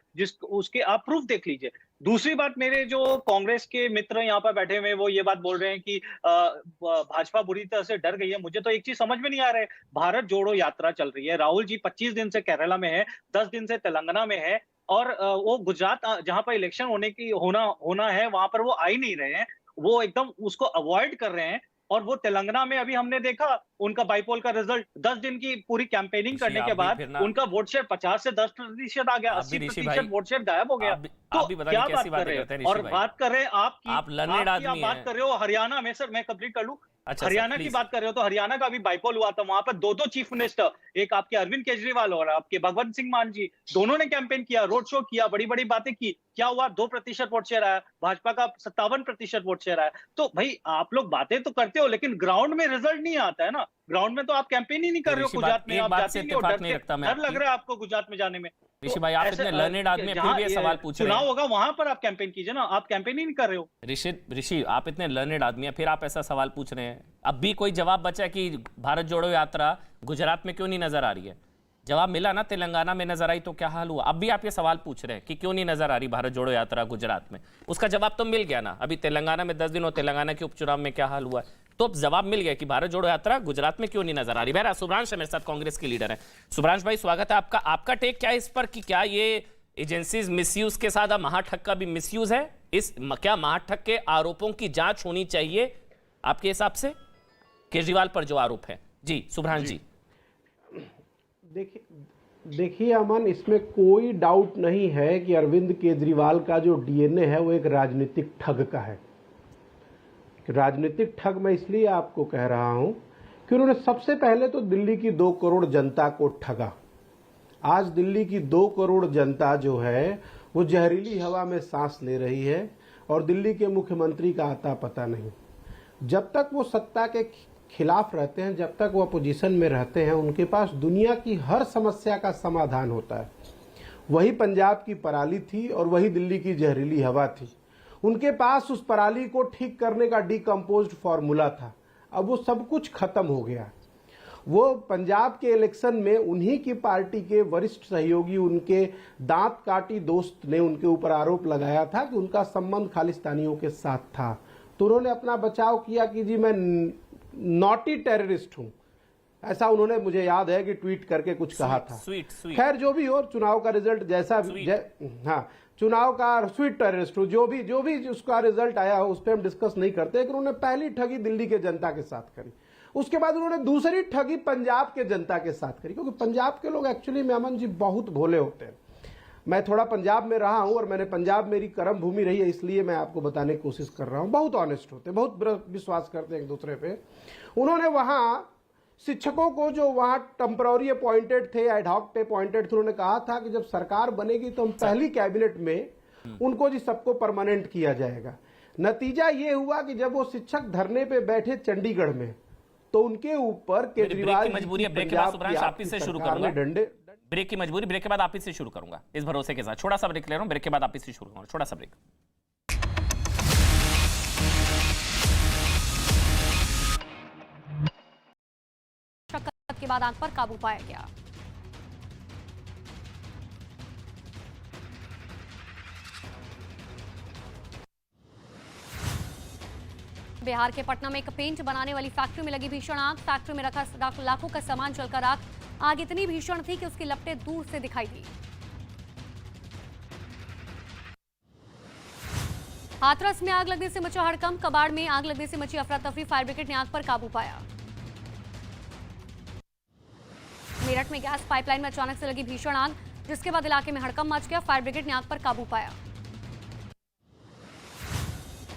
S5: उसके आप प्रूफ देख लीजिए। दूसरी बात, मेरे जो कांग्रेस के मित्र यहाँ पर बैठे हुए वो ये बात बोल रहे हैं कि भाजपा बुरी तरह से डर गई है। मुझे तो एक चीज समझ में नहीं आ रहा है, भारत जोड़ो यात्रा चल रही है, राहुल जी 25 दिन से केरला में है, 10 दिन से तेलंगाना में है, और वो गुजरात जहां पर इलेक्शन होना है वहां पर वो आ ही नहीं रहे हैं। वो एकदम उसको अवॉइड कर रहे हैं। और वो तेलंगाना में अभी हमने देखा उनका बाईपोल का रिजल्ट, 10 दिन की पूरी कैंपेनिंग करने के बाद उनका वोट शेयर 50 से 10% आ गया, 80% वोट शेयर गायब हो गया। तो क्या बात कर रहे हैं? और बात कर रहे हैं आप लर्नेड आदमी बात कर रहे हो हरियाणा में। सर मैं कंप्लीट कर लूं।
S1: अच्छा,
S5: हरियाणा की बात कर रहे हो तो हरियाणा का भी बाईपोल हुआ था, वहां पर दो चीफ मिनिस्टर, एक आपके अरविंद केजरीवाल और आपके भगवंत सिंह मान जी, दोनों ने कैंपेन किया, रोड शो किया, बड़ी बड़ी बातें की। क्या हुआ? 2% वोट शेयर आया, भाजपा का 57% वोट शेयर आया। तो भाई आप लोग बातें तो करते हो लेकिन ग्राउंड में रिजल्ट नहीं आता है ना। ग्राउंड में तो आप कैंपेन ही नहीं कर रहे हो। गुजरात में आप जाते नहीं हो, डर लग रहा है आपको गुजरात में जाने में।
S1: ऋषि भाई, आप इतने लर्नेड आदमी फिर भी ये सवाल पूछ रहे हैं।
S5: चुनाव होगा वहां पर आप कैंपेन कीजिए ना, आप कैंपेन ही नहीं कर रहे हो।
S1: ऋषि, आप इतने लर्नेड आदमी हैं, फिर आप ऐसा सवाल पूछ रहे हैं। अब भी कोई जवाब बचा कि भारत जोड़ो यात्रा गुजरात में क्यों नहीं नजर आ रही है? जवाब मिला ना, तेलंगाना में नजर आई तो क्या हाल हुआ? अब भी आप ये सवाल पूछ रहे हैं कि क्यों नहीं नजर आ रही भारत जोड़ो यात्रा गुजरात में। उसका जवाब तो मिल गया ना। अभी तेलंगाना में 10 दिन और तेलंगाना के उपचुनाव में क्या हाल हुआ है, तो जवाब मिल गया कि भारत जोड़ो यात्रा गुजरात में क्यों नहीं नजर आ रही। बहरा शुभ्रांश है मेरे साथ, कांग्रेस के लीडर है। शुभ्रांश भाई, स्वागत है आपका। आपका टेक क्या है इस पर कि क्या ये एजेंसीज मिसयूज के साथ महाठग का भी मिसयूज है? क्या महाठग के आरोपों की जांच होनी चाहिए आपके हिसाब से केजरीवाल पर जो आरोप है? जी शुभ्रांश जी।
S6: देखिए अमन, इसमें कोई डाउट नहीं है कि अरविंद केजरीवाल का जो डीएनए है वो एक राजनीतिक ठग का है। राजनीतिक ठग मैं इसलिए आपको कह रहा हूं कि उन्होंने सबसे पहले तो दिल्ली की 2 करोड़ जनता को ठगा। आज दिल्ली की 2 करोड़ जनता जो है वो जहरीली हवा में सांस ले रही है और दिल्ली के मुख्यमंत्री का आता पता नहीं। जब तक वो सत्ता के खिलाफ रहते हैं, जब तक वो अपोजिशन में रहते हैं, उनके पास दुनिया की हर समस्या का समाधान होता है। वही पंजाब की पराली थी और वही दिल्ली की जहरीली हवा थी। उनके पास उस पराली को ठीक करने का डिकम्पोज्ड फॉर्मूला था। अब वो सब कुछ खत्म हो गया। वो पंजाब के इलेक्शन में उन्हीं की पार्टी के वरिष्ठ सहयोगी, उनके दांत काटी दोस्त ने उनके ऊपर आरोप लगाया था कि उनका संबंध खालिस्तानियों के साथ था। तो उन्होंने अपना बचाव किया कि जी मैं नॉटी टेररिस्ट हूं, ऐसा उन्होंने, मुझे याद है कि ट्वीट करके कुछ कहा था। खैर जो भी हो, चुनाव का रिजल्ट जैसा हाँ, चुनाव का स्वीट टेररिस्ट हूं, जो भी उसका रिजल्ट आया हो उस पर हम डिस्कस नहीं करते। लेकिन उन्होंने पहली ठगी दिल्ली के जनता के साथ करी, उसके बाद उन्होंने दूसरी ठगी पंजाब के जनता के साथ करी। क्योंकि पंजाब के लोग एक्चुअली में अमन जी बहुत भोले होते हैं। मैं थोड़ा पंजाब में रहा हूं और मैंने पंजाब मेरी कर्म भूमि रही है, इसलिए मैं आपको बताने की कोशिश कर रहा हूं। बहुत ऑनेस्ट होते हैं, बहुत विश्वास करते हैं एक दूसरे पे। उन्होंने वहां शिक्षकों को जो वहां टेम्पररी अपॉइंटेड थे, एडहॉक पे अपॉइंटेड थे, उन्होंने कहा था कि जब सरकार बनेगी तो हम पहली कैबिनेट में उनको जी सबको परमानेंट किया जाएगा। नतीजा ये हुआ कि जब वो शिक्षक धरने पे बैठे चंडीगढ़ में तो उनके ऊपर केजरीवाल
S1: ब्रेक की मजबूरी, ब्रेक के बाद आप ही से शुरू करूंगा इस भरोसे के साथ। छोटा सा ब्रेक ले रहा हूं, ब्रेक के बाद आप ही से शुरू करूंगा। छोटा सा ब्रेक।
S7: शक्कर के बाद आग पर काबू पाया गया। बिहार के पटना में एक पेंट बनाने वाली फैक्ट्री में लगी भीषण आग। फैक्ट्री में रखा लाखों का सामान जलकर आग इतनी भीषण थी कि उसकी लपटें दूर से दिखाई दी। हाथरस में आग लगने से मचा हड़कंप। कबाड़ में आग लगने से मची अफरा तफरी। फायर ब्रिगेड ने आग पर काबू पाया। मेरठ में गैस पाइपलाइन में अचानक से लगी भीषण आग, जिसके बाद इलाके में हड़कंप मच गया। फायर ब्रिगेड ने आग पर काबू पाया।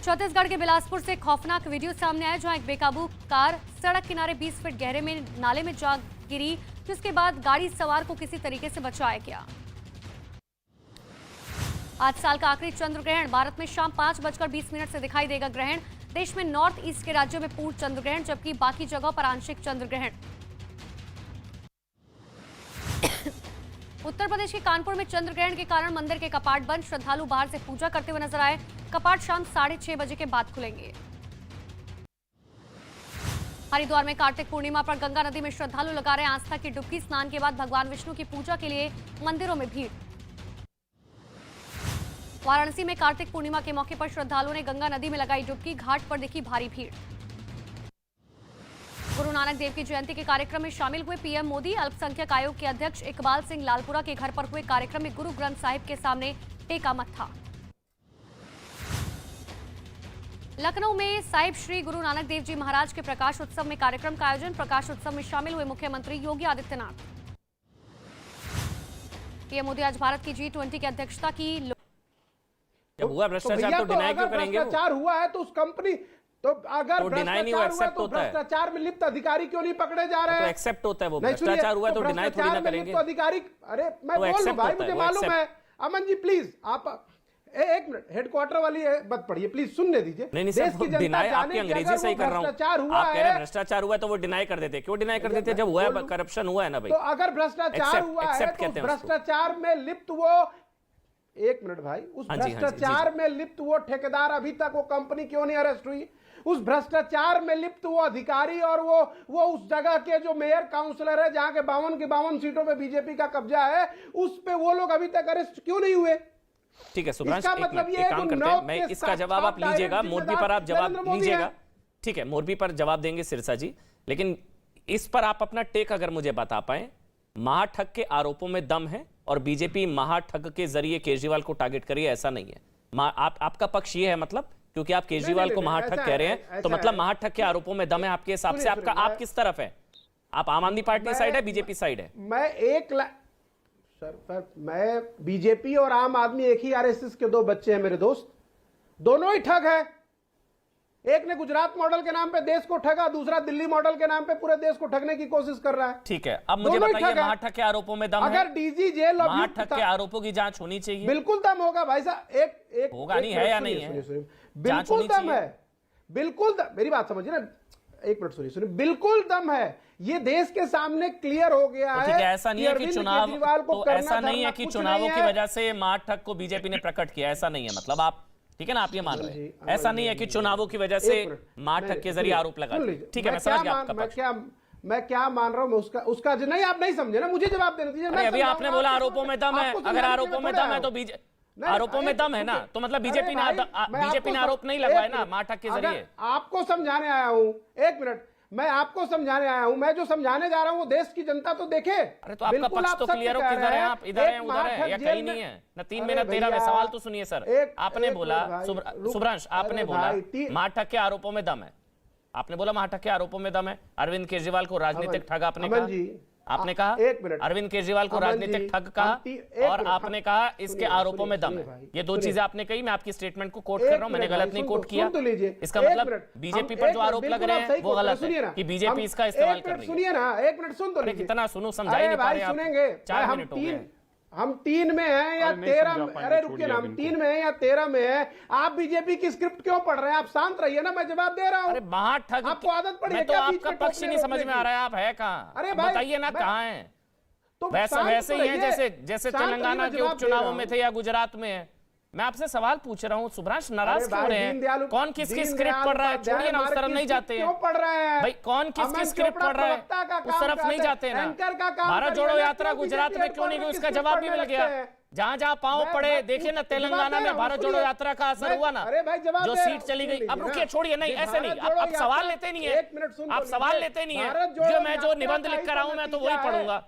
S7: छत्तीसगढ़ के बिलासपुर से खौफनाक वीडियो सामने आया, जहां एक बेकाबू कार सड़क किनारे 20 फीट गहरे में नाले में जा गिरी, जिसके बाद गाड़ी सवार को किसी तरीके से बचाया गया। आज साल का आखिरी चंद्र ग्रहण। भारत में शाम 5:20 से दिखाई देगा ग्रहण। देश में नॉर्थ ईस्ट के राज्यों में पूर्ण चंद्र ग्रहण, जबकि बाकी जगहों पर आंशिक चंद्र ग्रहण। उत्तर प्रदेश के कानपुर में चंद्र ग्रहण के कारण मंदिर के कपाट बंद, श्रद्धालु बाहर से पूजा करते हुए नजर आए। कपाट शाम 6:30 बजे के बाद खुलेंगे। हरिद्वार में कार्तिक पूर्णिमा पर गंगा नदी में श्रद्धालु लगा रहे आस्था की डुबकी। स्नान के बाद भगवान विष्णु की पूजा के लिए मंदिरों में भीड़। वाराणसी में कार्तिक पूर्णिमा के मौके पर श्रद्धालुओं ने गंगा नदी में लगाई डुबकी। घाट पर दिखी भारी भीड़। गुरु नानक देव की जयंती के कार्यक्रम में शामिल हुए पीएम मोदी। अल्पसंख्यक आयोग के अध्यक्ष इकबाल सिंह लालपुरा के घर पर हुए कार्यक्रम में गुरु ग्रंथ साहिब के सामने टेका मत्था। लखनऊ में साहिब श्री गुरु नानक देव जी महाराज के प्रकाश उत्सव में कार्यक्रम का आयोजन। प्रकाश उत्सव में शामिल हुए मुख्यमंत्री योगी आदित्यनाथ। पीएम मोदी आज भारत की G20 की अध्यक्षता की।
S1: जब हुआ भ्रष्टाचार तो डिनाई क्यों करेंगे?
S6: भ्रष्टाचार हुआ है तो उस कंपनी तो अगर
S1: तो डिनाई नहीं हुआ, एक्सेप्ट होता है।
S6: भ्रष्टाचार में लिप्त अधिकारी क्यों नहीं पकड़े जा रहे हैं?
S1: तो एक्सेप्ट होता है वो भ्रष्टाचार हुआ तो डिनाई थोड़ी ना करेंगे।
S6: तो अधिकारी, अरे मैं बोल रहा हूं भाई, मुझे मालूम है। अमन जी प्लीज आप एक मिनट, हेडक्वार्टर वाली मत पढ़िए प्लीज, सुनने दीजिए।
S1: नहीं सर, डिनाई आपकी अंग्रेजी से ही कर रहा हूं। आप कह रहे हैं भ्रष्टाचार हुआ तो वो डिनाई कर देते। क्यों डिनाई कर देते? जब हुआ है, करप्शन हुआ है ना भाई।
S6: तो अगर भ्रष्टाचार हुआ है तो भ्रष्टाचार में लिप्त वो, एक मिनट भाई, उस भ्रष्टाचार में लिप्त वो ठेकेदार अभी तक वो कंपनी क्यों नहीं अरेस्ट हुई? उस भ्रष्टाचार में लिप्त वो अधिकारी और वो उस जगह के जो मेयर काउंसलर है जहां के 52 की 52 सीटों पे बीजेपी का कब्जा है, उस पे वो लोग अभी तक अरेस्ट क्यों नहीं हुए?
S1: ठीक है सुब्रांश, एक काम करते हैं, मैं इसका जवाब आप लीजिएगा, मोरबी पर आप जवाब लीजिएगा। ठीक है, मोरबी पर जवाब देंगे सिरसा जी, लेकिन इस पर आप अपना टेक अगर मुझे बता पाए। महाठग के आरोपों में दम है और बीजेपी महाठग के जरिए केजरीवाल को टारगेट करिए, ऐसा नहीं है। आपका पक्ष ये है, मतलब क्योंकि आप केजरीवाल को महाठग कह रहे हैं तो मतलब महाठग के आरोपों में दम है आपके हिसाब से। आपका आप किस तरफ है? आप आम आदमी पार्टी साइड है, बीजेपी साइड है?
S6: मैं सर मैं बीजेपी और आम आदमी एक ही आरएसएस के दो बच्चे हैं मेरे दोस्त, दोनों ही ठग है। एक ने गुजरात मॉडल के नाम पे देश को ठगा, दूसरा दिल्ली मॉडल के नाम पे पूरे देश को ठगने की कोशिश कर रहा है।
S1: ठीक है, अब मुझे बताइए महाठग के आरोपों में दम है?
S6: अगर डीजी जेल
S1: महाठग के आरोपों की जांच होनी चाहिए।
S6: बिल्कुल दम होगा भाई साहब। एक
S1: होगा नहीं है या नहीं है?
S6: बिल्कुल दम है, बिल्कुल मेरी बात समझिए ना, एक मिनट सुनिए, बिल्कुल दम है। ये देश के सामने क्लियर हो गया है।
S1: ऐसा नहीं है कि चुनाव, तो ऐसा नहीं है कि चुनावों की वजह से महाठग को बीजेपी ने प्रकट किया, ऐसा नहीं है। मतलब आप ठीक है ना, आप ये मान रहे हैं ऐसा नहीं है कि चुनावों की वजह से महाठग के जरिए आरोप लगा। ठीक है, मैं समझ गया आपका पक्ष।
S6: मैं क्या मान रहा हूं उसका नहीं, आप नहीं समझे ना, मुझे जवाब देना दीजिए।
S1: अभी आपने बोला आरोपों में दम है, अगर आरोपों में दम है तो आरोपों में दम है ना, तो मतलब बीजेपी ने आरोप नहीं लगाया ना महाठग के जरिए।
S6: आपको समझाने आया हूं, एक मिनट, मैं आपको समझाने आया हूं। मैं जो समझाने जा रहा हूं वो देश की जनता तो देखे।
S1: अरे तो आपका पक्ष तो क्लियर हो, किधर है आप? इधर है, उधर है, या कहीं नहीं है ना? 3 में ना 13 में। सवाल तो सुनिए सर, आपने बोला सुब्रांश, आपने बोला महाठग के आरोपों में दम है। आपने बोला महाठग के आरोपों में दम है। अरविंद केजरीवाल को राजनीतिक ठग आपने कहा,
S6: एक मिनट,
S1: अरविंद केजरीवाल को राजनीतिक ठग कहा और आपने कहा इसके आरोपों में दम है। ये दो चीजें आपने कही। मैं आपकी स्टेटमेंट को कोट कर रहा हूं, मैंने गलत नहीं कोट किया। इसका मतलब बीजेपी पर जो आरोप लग रहे हैं वो गलत है कि बीजेपी इसका इस्तेमाल कर रही है।
S6: सुनिए ना, एक मिनट सुन तो लीजिए।
S1: कितना सुनूं, समझा ही नहीं पा रहे आप।
S6: सुनेंगे
S1: 4 मिनट हो गए।
S6: हम 3 में हैं या 13 में? अरे रुकिए ना, हम 3 में हैं या 13 में हैं? आप बीजेपी की स्क्रिप्ट क्यों पढ़ रहे हैं? आप शांत रहिए ना, मैं जवाब दे रहा हूं।
S1: अरे महाठग,
S6: आपको आदत पड़ी है
S1: तो आपका पक्ष नहीं समझ में आ रहा है, आप है कहां?
S6: अरे
S1: बताइए ना कहां है?
S6: तो
S1: वैसे ही है जैसे तेलंगाना के उपचुनावों में थे या गुजरात में है। मैं आपसे सवाल पूछ रहा हूं, सुब्रांश नाराज क्यों रहे हैं? कौन किसकी स्क्रिप्ट पढ़ रहा है? छोड़िए ना, उस तरफ नहीं जाते हैं।
S6: पढ़ रहे हैं
S1: भाई, कौन किसकी स्क्रिप्ट पढ़ रहा है? उस तरफ नहीं जाते ना। भारत जोड़ो यात्रा गुजरात में क्यों नहीं गई, उसका जवाब भी मिल गया। जहां जहां पांव पड़े, देखिए ना तेलंगाना में भारत जोड़ो यात्रा का असर हुआ ना, जो सीट चली गई। अब रुकिए, छोड़िए, नहीं ऐसे नहीं, आप सवाल लेते नहीं है, आप सवाल लेते नहीं है। जो निबंध लिख कर आऊं मैं तो वही पढ़ूंगा।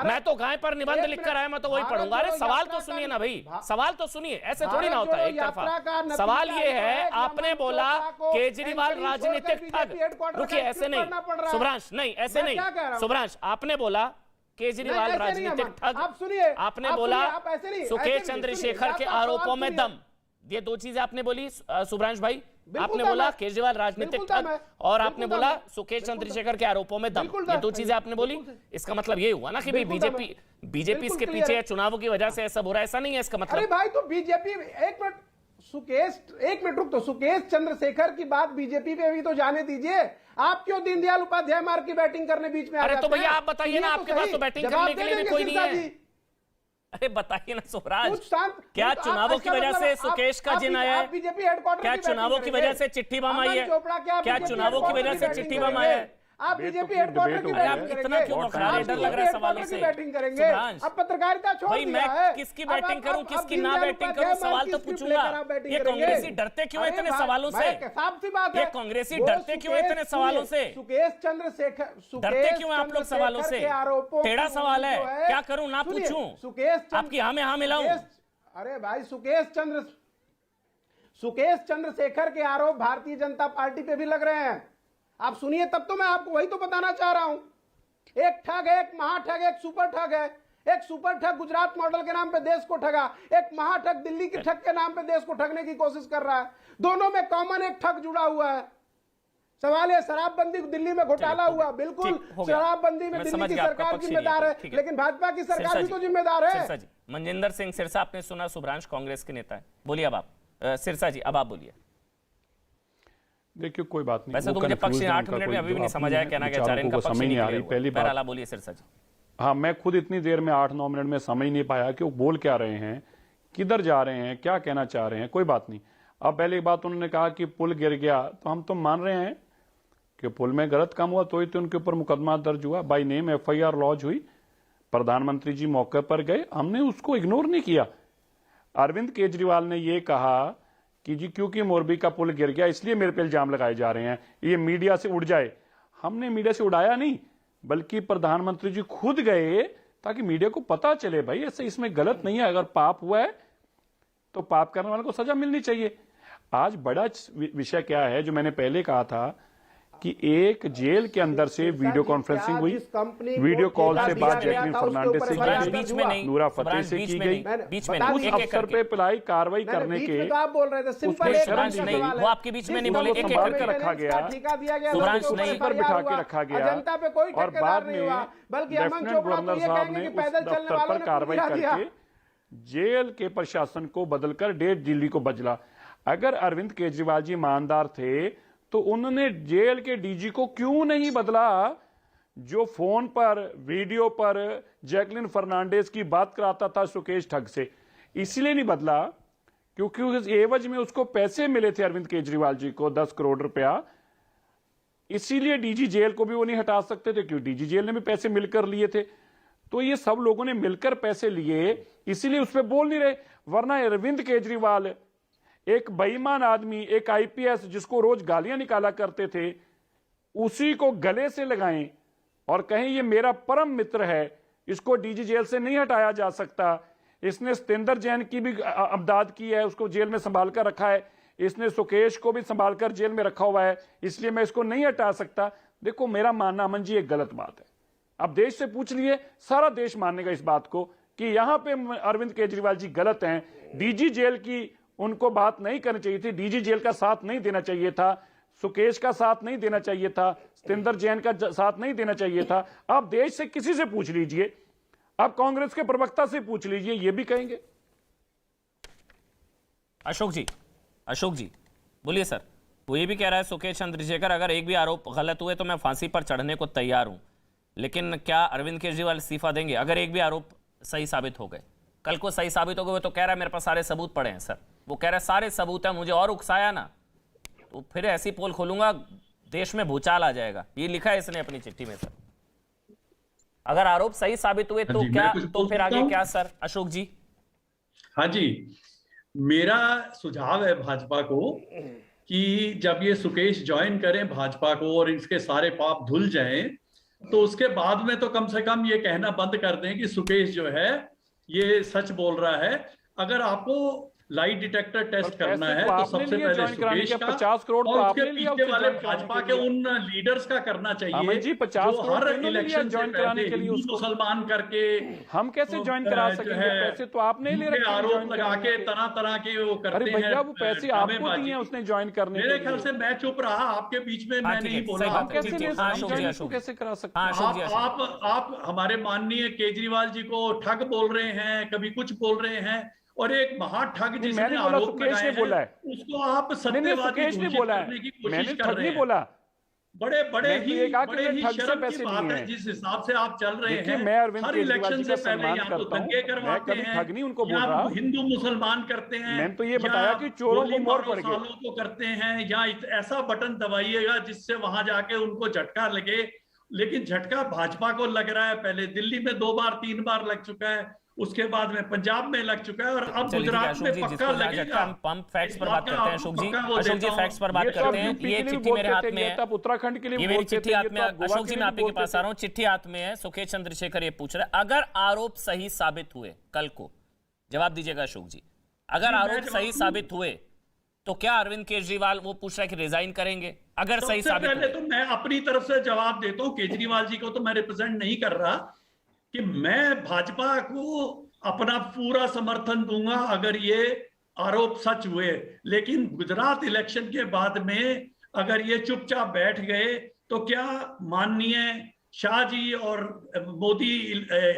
S1: मैं तो गाय पर निबंध लिख कर आया, मैं तो वही पढ़ूंगा। अरे सवाल तो सुनिए ना भाई, सवाल तो सुनिए, ऐसे थोड़ी ना होता है एक तरफा। सवाल ये है, आपने बोला केजरीवाल राजनीतिक ठग। रुकिए, ऐसे नहीं सुब्रांश, नहीं ऐसे नहीं सुब्रांश, आपने बोला केजरीवाल राजनीतिक ठग।
S6: आप सुनिए,
S1: आपने बोला सुकेश चंद्रशेखर के आरोपों में दम। ये दो चीजें आपने बोली सुभ्रांश भाई,
S6: बिल्कुल
S1: आपने
S6: था
S1: बोला
S6: मैं।
S1: केजरीवाल राजनीतिक
S6: बिल्कुल था
S1: ठग
S6: मैं।
S1: और
S6: बिल्कुल
S1: आपने
S6: था
S1: बोला
S6: मैं।
S1: सुकेश
S6: बिल्कुल
S1: चंद्रशेखर के आरोपों में दम।
S6: बिल्कुल
S1: ये
S6: था।
S1: दो चीजें आपने बोली,
S6: बिल्कुल था।
S1: इसका मतलब ये हुआ ना कि भाई
S6: बिल्कुल था
S1: बीजेपी
S6: बिल्कुल
S1: इसके
S6: क्लियर
S1: पीछे
S6: है।
S1: है, चुनावों की वजह से ऐसा हो रहा है, ऐसा नहीं है इसका
S6: अरे
S1: मतलब।
S6: भाई तो बीजेपी, एक मिनट एक मिनट रुक, तो सुकेश चंद्रशेखर की बात बीजेपी पे भी तो जाने दीजिए। आप क्यों दीनदयाल उपाध्याय मार्ग की बैटिंग करने बीच में आ
S1: अरे तो
S6: जाते
S1: भैया
S6: हैं?
S1: आप बताइए
S6: सुनिए
S1: ना,
S6: तो
S1: आपके पास
S6: सही।
S1: तो बैटिंग
S6: जवाब
S1: करने के
S6: दे
S1: लिए भी
S6: देंगे
S1: कोई नहीं
S6: सिरसा
S1: है।
S6: जी।
S1: अरे बताइए ना स्वराज,
S6: कुछ शांत,
S1: क्या
S6: आप
S1: चुनावों की
S6: इसका
S1: वजह
S6: मतलब
S1: से
S6: आप-
S1: सुकेश का
S6: आप
S1: जिन आया है?
S6: बीजेपी हेडक्वार्टर
S1: क्या
S6: की बैटिंग
S1: चुनावों की
S6: करेंगे?
S1: वजह से चिट्ठी बम आई
S6: अमन
S1: है?
S6: चोपड़ा
S1: क्या
S6: BJP
S1: चुनावों की
S6: हेडक्वार्टर
S1: वजह से
S6: बैटिंग
S1: चिट्ठी बम
S6: करेंगे?
S1: आया है?
S6: आप
S3: डिबेट
S6: बीजेपी
S3: तो
S6: हेडक्वार्टर
S3: डिबेट
S6: की
S3: हो
S1: अरे
S3: गया
S1: आप
S6: बैटिंग
S3: है।
S1: इतना
S6: करेंगे?
S1: क्यों
S3: बहुत
S1: बौखला
S3: टाइम
S1: रहे? डर
S3: हो
S1: लग रहा है
S3: गया।
S1: सवालों से।
S6: बैटिंग करेंगे।
S1: सुभ्रांश,
S6: अब पत्रकारिता छोड़
S1: भाई
S6: दिया
S1: मैं
S6: है।
S1: किसकी
S6: अब
S1: बैटिंग करूं,
S6: अब
S1: किसकी ना
S6: दीनदयाल
S1: बैटिंग
S6: उपाध्याय
S1: करूं, सवाल तो
S6: मार्ग की
S1: पूछूंगा।
S6: स्क्रिप्ट लेकर आप बैटिंग
S1: ये
S6: करेंगे।
S1: कांग्रेसी डरते क्यों
S6: अरे
S1: इतने
S6: भाई,
S1: सवालों से?
S6: मैं साफ सी बात है,
S1: ये कांग्रेसी
S6: वो
S1: डरते क्यों
S6: सुकेश-
S1: इतने सवालों से?
S6: सुकेश चंद्रशेखर,
S1: डरते क्यों आप लोग सवालों से?
S6: के आरोपों
S1: टेढ़ा
S6: की
S1: सवाल है,
S6: जो
S1: क्या करूं, ना
S6: सुनिए,
S1: पूछूं?
S6: सुकेश
S1: आपकी हाँ में हाँ मिलाऊं?
S6: अरे भाई सुकेश चंद्रशेखर के आरोप भारतीय जनता पार्टी पे भी लग रहे हैं। आप सुनिए, तब तो मैं आपको वही तो बताना चाह रहा हूं। एक ठग है, एक महाठग, एक सुपर ठग है। एक सुपर ठग गुजरात मॉडल के नाम पे देश को ठगा, एक महाठग दिल्ली के ठग के नाम पे देश को ठगने की कोशिश कर रहा है। दोनों में कॉमन एक ठग जुड़ा हुआ है। सवाल है, शराबबंदी दिल्ली में घोटाला हुआ, बिल्कुल शराबबंदी में दिल्ली की सरकार जिम्मेदार है, लेकिन भाजपा की सरकार भी तो जिम्मेदार है।
S1: सिरसा जी, मनजिंदर सिंह सिरसा, आपने सुना सुभ्रांश कांग्रेस के नेता है, बोलिए अब आप। सिरसा जी अब आप बोलिए।
S3: देखिए कोई बात नहीं,
S1: वैसे
S3: वो
S1: तो मुझे
S3: confused
S1: पक्ष
S3: है,
S1: 8
S3: उनका
S1: मिनट में
S3: कोई
S1: अभी भी नहीं
S3: जवाब
S1: समझ आया
S3: है,
S1: कहना क्या
S3: विचारों
S1: चाह रहे हैं,
S3: को
S1: इनका पक्ष
S3: समझ
S1: ही
S3: नहीं आ
S1: नहीं
S3: रही।
S1: क्लियर
S3: पहली
S1: हुआ। बहरहाल
S3: बात,
S1: आप बोलिए सिरसा जी।
S3: हाँ मैं खुद इतनी देर में 8-9 मिनट में समझ नहीं पाया कि वो बोल क्या रहे हैं, किधर जा रहे हैं, क्या कहना चाह रहे हैं। कोई बात नहीं। अब पहली बात उन्होंने कहा कि पुल गिर गया, तो हम तो मान रहे हैं कि पुल में गलत काम हुआ, तो ही तो उनके ऊपर मुकदमा दर्ज हुआ, बाई नेम FIR लॉन्च हुई, प्रधानमंत्री जी मौके पर गए, हमने उसको इग्नोर नहीं किया। अरविंद केजरीवाल ने ये कहा कि जी क्योंकि मोरबी का पुल गिर गया इसलिए मेरे पे इल्जाम लगाए जा रहे हैं, ये मीडिया से उड़ जाए। हमने मीडिया से उड़ाया नहीं, बल्कि प्रधानमंत्री जी खुद गए ताकि मीडिया को पता चले भाई ऐसे इसमें गलत नहीं है, अगर पाप हुआ है तो पाप करने वाले को सजा मिलनी चाहिए। आज बड़ा विषय क्या है, जो मैंने पहले कहा था कि एक जेल के अंदर से वीडियो कॉन्फ्रेंसिंग हुई, वीडियो कॉल से बात जैकलिन फर्नांडिस से
S1: बीच में नहीं,
S3: नूरा फतेह से की गई,
S1: बीच में
S3: उस अफसर पे पिलाई कार्रवाई करने के
S6: आप बोल रहे थे, सिंपल
S3: उसको
S6: एक
S3: शर्म
S6: का
S3: नहीं,
S6: सवाल है।
S1: वो आपके बीच में नहीं बोले,
S6: जिस
S1: एक-एक
S6: मामले
S3: करके
S6: में
S3: रखा गया,
S6: ठेका दिया गया,
S1: सुभ्रांश
S6: लोगों को
S1: नहीं,
S3: पर बिठा
S6: हुआ,
S3: के रखा गया,
S6: जनता पे कोई
S3: और
S6: ठेकेदार
S3: बाद
S6: नहीं
S3: में
S6: हुआ, बल्कि अमन
S3: लेफ्टिनेंट
S6: चोपड़ा तो
S3: गवर्नर
S6: ये
S3: साहब
S6: कहेंगे
S3: ने
S6: कि
S3: उस
S6: पैदल चलने
S3: दफ्तर
S6: वालों
S3: पर
S6: ने
S3: कार्रवाई
S6: गिरा दिया।
S3: करके जेल के प्रशासन को बदलकर 1.5 दिल्ली को बदला। अगर अरविंद केजरीवाल जी ईमानदार थे तो उन्होंने जेल के DG को क्यों नहीं बदला, जो फोन पर वीडियो पर जैकलिन फर्नांडिस की बात कराता था सुकेश ठग से। इसलिए नहीं बदला क्योंकि उस एवज में उसको पैसे मिले थे अरविंद केजरीवाल जी को 10 करोड़ रुपया, इसीलिए DG जेल को भी वो नहीं हटा सकते थे, क्योंकि DG जेल ने भी पैसे मिलकर लिए थे। तो ये सब लोगों ने मिलकर पैसे लिए, इसीलिए उस पर बोल नहीं रहे। वरना अरविंद केजरीवाल एक बेईमान आदमी, एक IPS जिसको रोज गालियां निकाला करते थे, उसी को गले से लगाएं और कहें ये मेरा परम मित्र है, इसको DG जेल से नहीं हटाया जा सकता, इसने सतेंद्र जैन की भी अमदाद की है, उसको जेल में संभाल कर रखा है, इसने सुकेश को भी संभाल कर जेल में रखा हुआ है, इसलिए मैं इसको नहीं हटा सकता। देखो मेरा मानना अमन जी एक गलत बात है। अब देश से पूछ लिए, सारा देश मानेगा इस बात को कि यहां पे अरविंद केजरीवाल जी गलत हैं। DG जेल की उनको बात नहीं करनी चाहिए थी, DG जेल का साथ नहीं देना चाहिए था, सुकेश का साथ नहीं देना चाहिए था, सतेंद्र जैन का साथ नहीं देना चाहिए था। आप देश से किसी से पूछ लीजिए, आप कांग्रेस के प्रवक्ता से पूछ लीजिए, ये भी कहेंगे।
S1: अशोक जी बोलिए सर। वो ये भी कह रहा है सुकेश चंद्रशेखर, अगर एक भी आरोप गलत हुए तो मैं फांसी पर चढ़ने को तैयार हूं, लेकिन क्या अरविंद केजरीवाल इस्तीफा देंगे अगर एक भी आरोप सही साबित हो गए? कल को सही साबित हो गए, वो तो कह रहा है मेरे पास सारे सबूत पड़े हैं सर, वो कह रहा है सारे सबूत है, मुझे और उकसाया ना तो फिर ऐसी पोल खोलूंगा देश में भूचाल आ जाएगा। ये लिखा है इसने अपनी चिट्ठी में सर। अगर आरोप सही साबित हुए तो क्या, तो फिर आगे क्या सर? अशोक जी।
S4: हाँ जी, मेरा सुझाव है भाजपा को कि जब ये सुकेश ज्वाइन करें भाजपा को और इसके सारे पाप धुल जाएं, तो उसके बाद में तो कम से कम ये कहना बंद कर दें कि सुकेश जो है ये सच बोल रहा है। अगर आपको लाई डिटेक्टर टेस्ट
S3: पर
S4: करना
S3: पैसे
S4: है
S3: तो
S4: तो
S3: आपने
S4: सबसे
S3: लिए
S4: पहले
S3: ज्वाइन कराने
S4: सुकेश
S3: के,
S4: का
S3: 50 करोड़ तो
S4: और उसके
S3: आपने लिया
S4: पीछे
S3: उससे
S4: वाले
S3: ज्वाइन कराने
S4: भाजपा
S3: के
S4: के
S3: लिए।
S4: उन लीडर्स का करना
S3: अमन
S4: चाहिए
S3: जी, 50
S4: जो
S3: करोड़
S4: हर
S3: तो इन्होंने लिया
S4: इलेक्शन से
S3: ज्वाइन कराने
S4: पहले
S3: के लिए
S4: हिंदू
S3: उसको।
S4: मुसलमान करके
S3: हम कैसे ज्वाइन करा
S4: जो
S3: सकेंगे?
S4: है
S3: पैसे तो आपने ले
S4: झूठे
S3: रखे हैं
S4: आरोप
S3: ज्वाइन
S4: लगा
S3: कराने
S4: के
S3: के।
S4: तरह तरह के वो करते
S3: अरे
S4: हैं
S3: भैया, वो पैसे आपको
S4: ड्रामेबाजी।
S3: दिए हैं उसने ज्वाइन करने
S4: मेरे
S3: के
S4: ख्याल
S3: लिए।
S4: से मैं चुप रहा, आपके बीच में
S1: हाँ,
S4: मैं
S1: ठीक
S4: नहीं
S1: है,
S4: बोला।
S1: सही
S3: हम
S1: बात है,
S3: कैसे
S1: ठीक है।
S3: ले
S1: हाँ,
S3: हम
S1: अशोक जी,
S3: ज्वाइन
S1: अशोक
S3: उसको
S1: जी।
S3: कैसे करा सकते
S1: हाँ,
S3: हैं?
S1: अशोक जी, अशोक जी।
S4: आप हमारे माननीय केजरीवाल जी को ठग बोल रहे हैं, कभी कुछ बोल रहे हैं, और एक महा ठग
S3: नहीं,
S4: जिसने
S3: मैंने बोला,
S4: आरोप
S3: सुकेश
S4: लगाए
S3: ने बोला
S4: हैं
S3: है।
S4: उसको आप
S3: नहीं,
S4: सत्यवादी
S3: सुकेश ने
S4: घोषित
S3: बोला
S4: करने
S3: है,
S4: की कोशिश
S3: मैंने
S4: कर
S3: ठग
S4: रहे
S3: नहीं
S4: हैं।
S3: बोला।
S4: बड़े
S3: मैंने तो ये कहा कि मैंने ठग से
S4: शर्म
S3: पैसे
S4: की बात
S3: लिए
S4: है
S3: हैं।
S4: जिस हिसाब से आप चल रहे
S3: देखिए,
S4: हैं।
S3: मैं अरविंद
S4: हर
S3: केजरीवाल
S4: इलेक्शन
S3: जी का
S4: से पहले
S3: सम्मान
S4: या तो
S3: करता हूं।
S4: दंगे
S3: मैं
S4: करवाते
S3: कभी
S4: हैं,
S3: ठग नहीं उनको बोल
S4: या
S3: रहा।
S4: हिंदू मुसलमान करते हैं,
S3: मैंने तो ये
S4: या
S3: बताया कि चोरों को
S4: गोली
S3: मोर
S4: मारो
S3: पड़ गए।
S4: सालों को करते हैं, या ऐसा बटन दबाइएगा जिससे वहां जाके उनको झटका लगे। लेकिन झटका भाजपा को लग रहा है, पहले दिल्ली में 2 बार 3 बार लग चुका है, उसके बाद में पंजाब में लग चुका है, और अब
S1: चलिए, ठीक है,
S4: गुजरात
S1: अशोक
S4: में
S1: जी,
S4: पक्का
S1: जिसको जहाँ
S4: लगेगा।
S1: झटका, हम फैक्ट्स पर बात करते हैं। अशोक जी,
S4: पक्का वो
S1: अशोक जी,
S4: देता
S1: फैक्ट्स पर
S4: हूं।
S1: बात
S3: ये तो
S1: करते
S3: आप
S1: हैं।
S3: यूपी
S1: ये
S3: के लिए भी
S1: चिट्ठी मेरे
S3: बोलते
S1: हाथ
S3: थे,
S1: में
S3: ये
S1: है।
S3: तो आप उत्तराखंड के लिए
S1: ये
S3: भी
S1: मेरी
S3: बोलते
S1: चिट्ठी
S3: थे,
S1: हाथ
S3: ये
S1: में
S3: तो
S1: है।
S3: आप गोवा
S1: अशोक जी,
S3: के
S1: मैं
S3: लिए
S1: आपके
S3: भी
S1: पास
S3: बोलते
S1: आ रहा हूँ। चिट्ठी हाथ में है। सुकेश चंद्रशेखर ये पूछ रहे हैं, अगर आरोप सही साबित हुए कल को, जवाब दीजिएगा अशोक जी, अगर आरोप सही साबित हुए तो क्या अरविंद केजरीवाल, वो पूछ रहा है कि रिजाइन करेंगे अगर सही
S4: सबसे
S1: साबित
S4: पहले
S1: हुए?
S4: तो मैं अपनी तरफ से जवाब देता हूं। केजरीवाल जी को तो मैं रिप्रेजेंट नहीं कर रहा कि मैं भाजपा को अपना पूरा समर्थन दूंगा अगर ये आरोप सच हुए, लेकिन गुजरात इलेक्शन के बाद में अगर ये चुपचाप बैठ गए तो क्या माननीय शाह जी और मोदी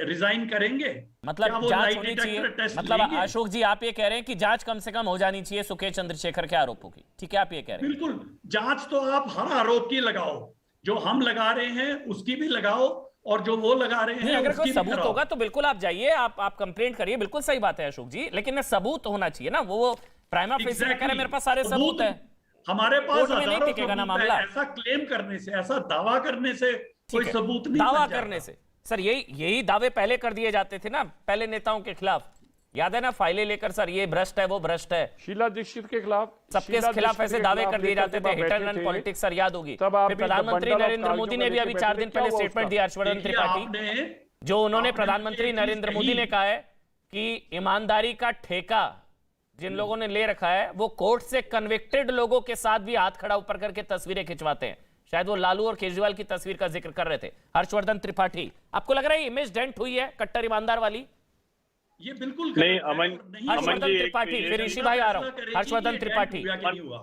S4: रिजाइन करेंगे? क्या
S1: मतलब
S4: वो
S1: जांच
S4: लाई
S1: होनी
S4: डिटेक्टर
S1: चाहिए।
S4: टेस्ट
S1: मतलब
S4: लेंगे?
S1: अशोक जी, आप ये कह रहे हैं कि जांच कम से कम हो जानी चाहिए सुकेश चंद्रशेखर के आरोपों की, ठीक है, आप ये कह रहे हैं।
S4: बिल्कुल, जांच तो आप हर आरोप की लगाओ, जो हम लगा रहे हैं उसकी भी लगाओ, और जो वो लगा रहे
S1: नहीं,
S4: हैं
S1: अगर
S4: उसकी
S1: कोई
S4: भी
S1: सबूत
S4: कराओ।
S1: होगा तो बिल्कुल आप जाइए, आप कंप्लेंट करिए, बिल्कुल सही बात है अशोक जी, लेकिन ना सबूत होना चाहिए ना। वो प्राइमा फेसी में कह रहे मेरे पास सारे सबूत है।
S4: हमारे पास
S1: कोर्ट में नहीं
S4: हजारों
S1: टिकेगा ना
S4: सबूत है।
S1: मामला।
S4: ऐसा क्लेम करने से, ऐसा दावा करने से कोई
S1: ठीक है,
S4: सबूत नहीं
S1: दावा
S4: बन जाता।
S1: करने से सर, यही दावे पहले कर दिए जाते थे ना पहले नेताओं के खिलाफ, याद है ना, फाइलें लेकर सर ये भ्रष्ट है, वो भ्रष्ट है,
S3: शीला दीक्षित के खिलाफ,
S1: सबके खिलाफ ऐसे दावे कर दिए जाते थे। Hit and run politics sir याद होगी। फिर प्रधानमंत्री नरेंद्र मोदी ने भी अभी 4 दिन पहले स्टेटमेंट दिया, हर्षवर्धन
S4: देखिए,
S1: त्रिपाठी, जो उन्होंने प्रधानमंत्री
S4: ये चीज
S1: नरेंद्र मोदी ने कहा है कि ईमानदारी का ठेका जिन लोगों ने ले रखा है वो कोर्ट से कन्विक्टेड लोगों के साथ भी हाथ खड़ा ऊपर करके तस्वीरें खिंचवाते हैं। शायद वो लालू और केजरीवाल की तस्वीर का जिक्र कर रहे थे हर्षवर्धन त्रिपाठी। आपको लग रहा है इमेज डेंट हुई है कट्टर ईमानदार वाली?
S4: ये बिल्कुल
S2: नहीं,
S4: गलत है।
S2: अमन-
S4: नहीं,
S1: हर्षवर्धन
S2: जी,
S1: त्रिपाठी,
S2: एक-
S1: फिर ऋषि भाई आ रहा हूं।
S4: करेगी
S1: हर्षवर्धन
S4: ये
S1: त्रिपाठी,
S4: डेंट हुआ कि नहीं हुआ।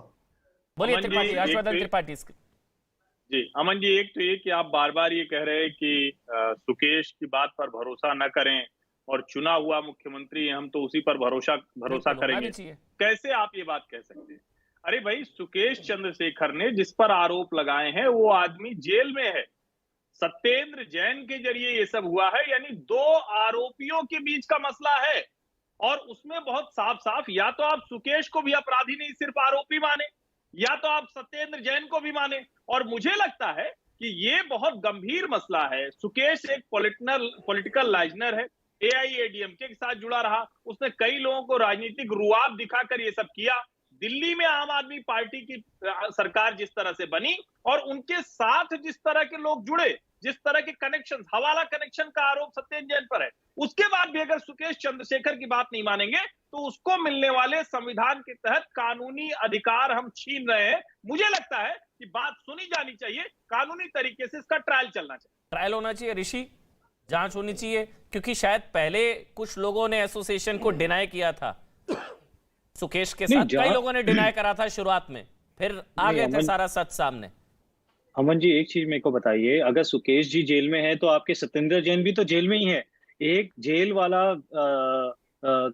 S1: बोलिए
S2: अमन जी,
S1: त्रिपाठी, हर्षवर्धन
S2: एक-
S1: त्रिपाठी।
S2: जी अमन जी, एक तो ये कि आप बार बार ये कह रहे हैं कि सुकेश की बात पर भरोसा न करें और चुना हुआ मुख्यमंत्री हैं, हम तो उसी पर भरोसा करेंगे। कैसे आप ये बात कह सकते हैं? अरे भाई, सुकेश चंद्रशेखर ने जिस पर आरोप लगाए हैं वो आदमी जेल में है। सत्येंद्र जैन के जरिए ये सब हुआ है, यानी 2 आरोपियों के बीच का मसला है, और उसमें बहुत साफ साफ या तो आप सुकेश को भी अपराधी नहीं सिर्फ आरोपी माने, या तो आप सत्येंद्र जैन को भी माने। और मुझे लगता है कि ये बहुत गंभीर मसला है। सुकेश एक पॉलिटिकल लाइजनर है, एआईएडीएमके के साथ जुड़ा रहा, उसने कई लोगों को राजनीतिक रुआब दिखाकर ये सब किया। दिल्ली में आम आदमी पार्टी की सरकार जिस तरह से बनी और उनके साथ जिस तरह के लोग जुड़े, जिस तरह के कनेक्शन, हवाला कनेक्शन का आरोप सत्येंद्र जैन पर है, उसके बाद भी अगर सुकेश चंद्रशेखर की बात नहीं मानेंगे तो उसको मिलने वाले संविधान के तहत कानूनी अधिकार हम छीन रहे हैं। मुझे लगता है कि बात सुनी जानी चाहिए, कानूनी तरीके से इसका ट्रायल चलना चाहिए।
S1: ट्रायल होना चाहिए ऋषि, जांच होनी चाहिए, क्योंकि शायद पहले कुछ लोगों ने एसोसिएशन को डिनाई किया था सुकेश के साथ, कई लोगों ने डिनाई करा था शुरुआत में, फिर आ गए थे सारा सच सामने।
S5: अमन जी, एक चीज मेरे को बताइए, अगर सुकेश जी जेल में है तो आपके सत्येंद्र जैन भी तो जेल में ही है। एक जेल वाला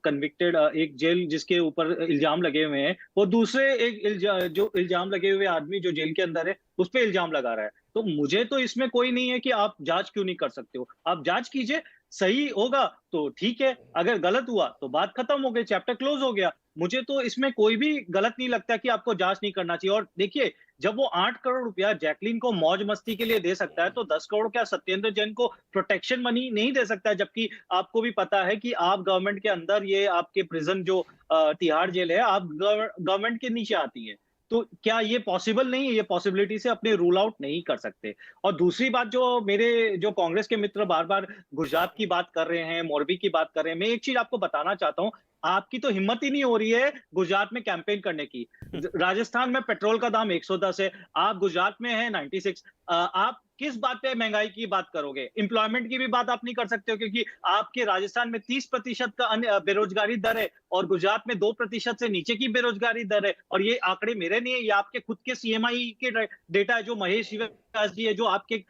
S5: कन्विक्टेड, एक जेल जिसके ऊपर इल्जाम लगे हुए हैं, वो दूसरे एक जो इल्जाम लगे हुए आदमी जो जेल के अंदर है उस पर इल्जाम लगा रहा है। तो मुझे तो इसमें कोई नहीं है कि आप जांच क्यों नहीं कर सकते हो। आप जांच कीजिए, सही होगा तो ठीक है, अगर गलत हुआ तो बात खत्म हो गई, चैप्टर क्लोज हो गया। मुझे तो इसमें कोई भी गलत नहीं लगता कि आपको जांच नहीं करना चाहिए। और देखिए, जब वो 8 करोड़ रुपया जैकलीन को मौज मस्ती के लिए दे सकता है तो 10 करोड़ क्या सत्येंद्र जैन को प्रोटेक्शन मनी नहीं दे सकता है? जबकि आपको भी पता है कि आप गवर्नमेंट के अंदर, ये आपके प्रिजन जो तिहाड़ जेल है, आप गवर्नमेंट के नीचे आती है। तो क्या ये पॉसिबल नहीं है? ये पॉसिबिलिटी से अपने रूल आउट नहीं कर सकते। और दूसरी बात, जो मेरे जो कांग्रेस के मित्र बार बार गुजरात की बात कर रहे हैं, मोरबी की बात कर रहे हैं, मैं एक चीज आपको बताना चाहता हूं, आपकी तो हिम्मत ही नहीं हो रही है गुजरात में कैंपेन करने की। राजस्थान में पेट्रोल का दाम 110 है, आप गुजरात में है 96। आप किस बात पे महंगाई की बात करोगे? एम्प्लॉयमेंट की भी बात आप नहीं कर सकते हो, क्योंकि आपके राजस्थान में 30% का बेरोजगारी दर है और गुजरात में 2% से नीचे की बेरोजगारी दर है। और ये आंकड़े मेरे नहीं है, ये आपके खुद के सीएमआई के डेटा है, जो महेश शिवकाश जी है, जो आपके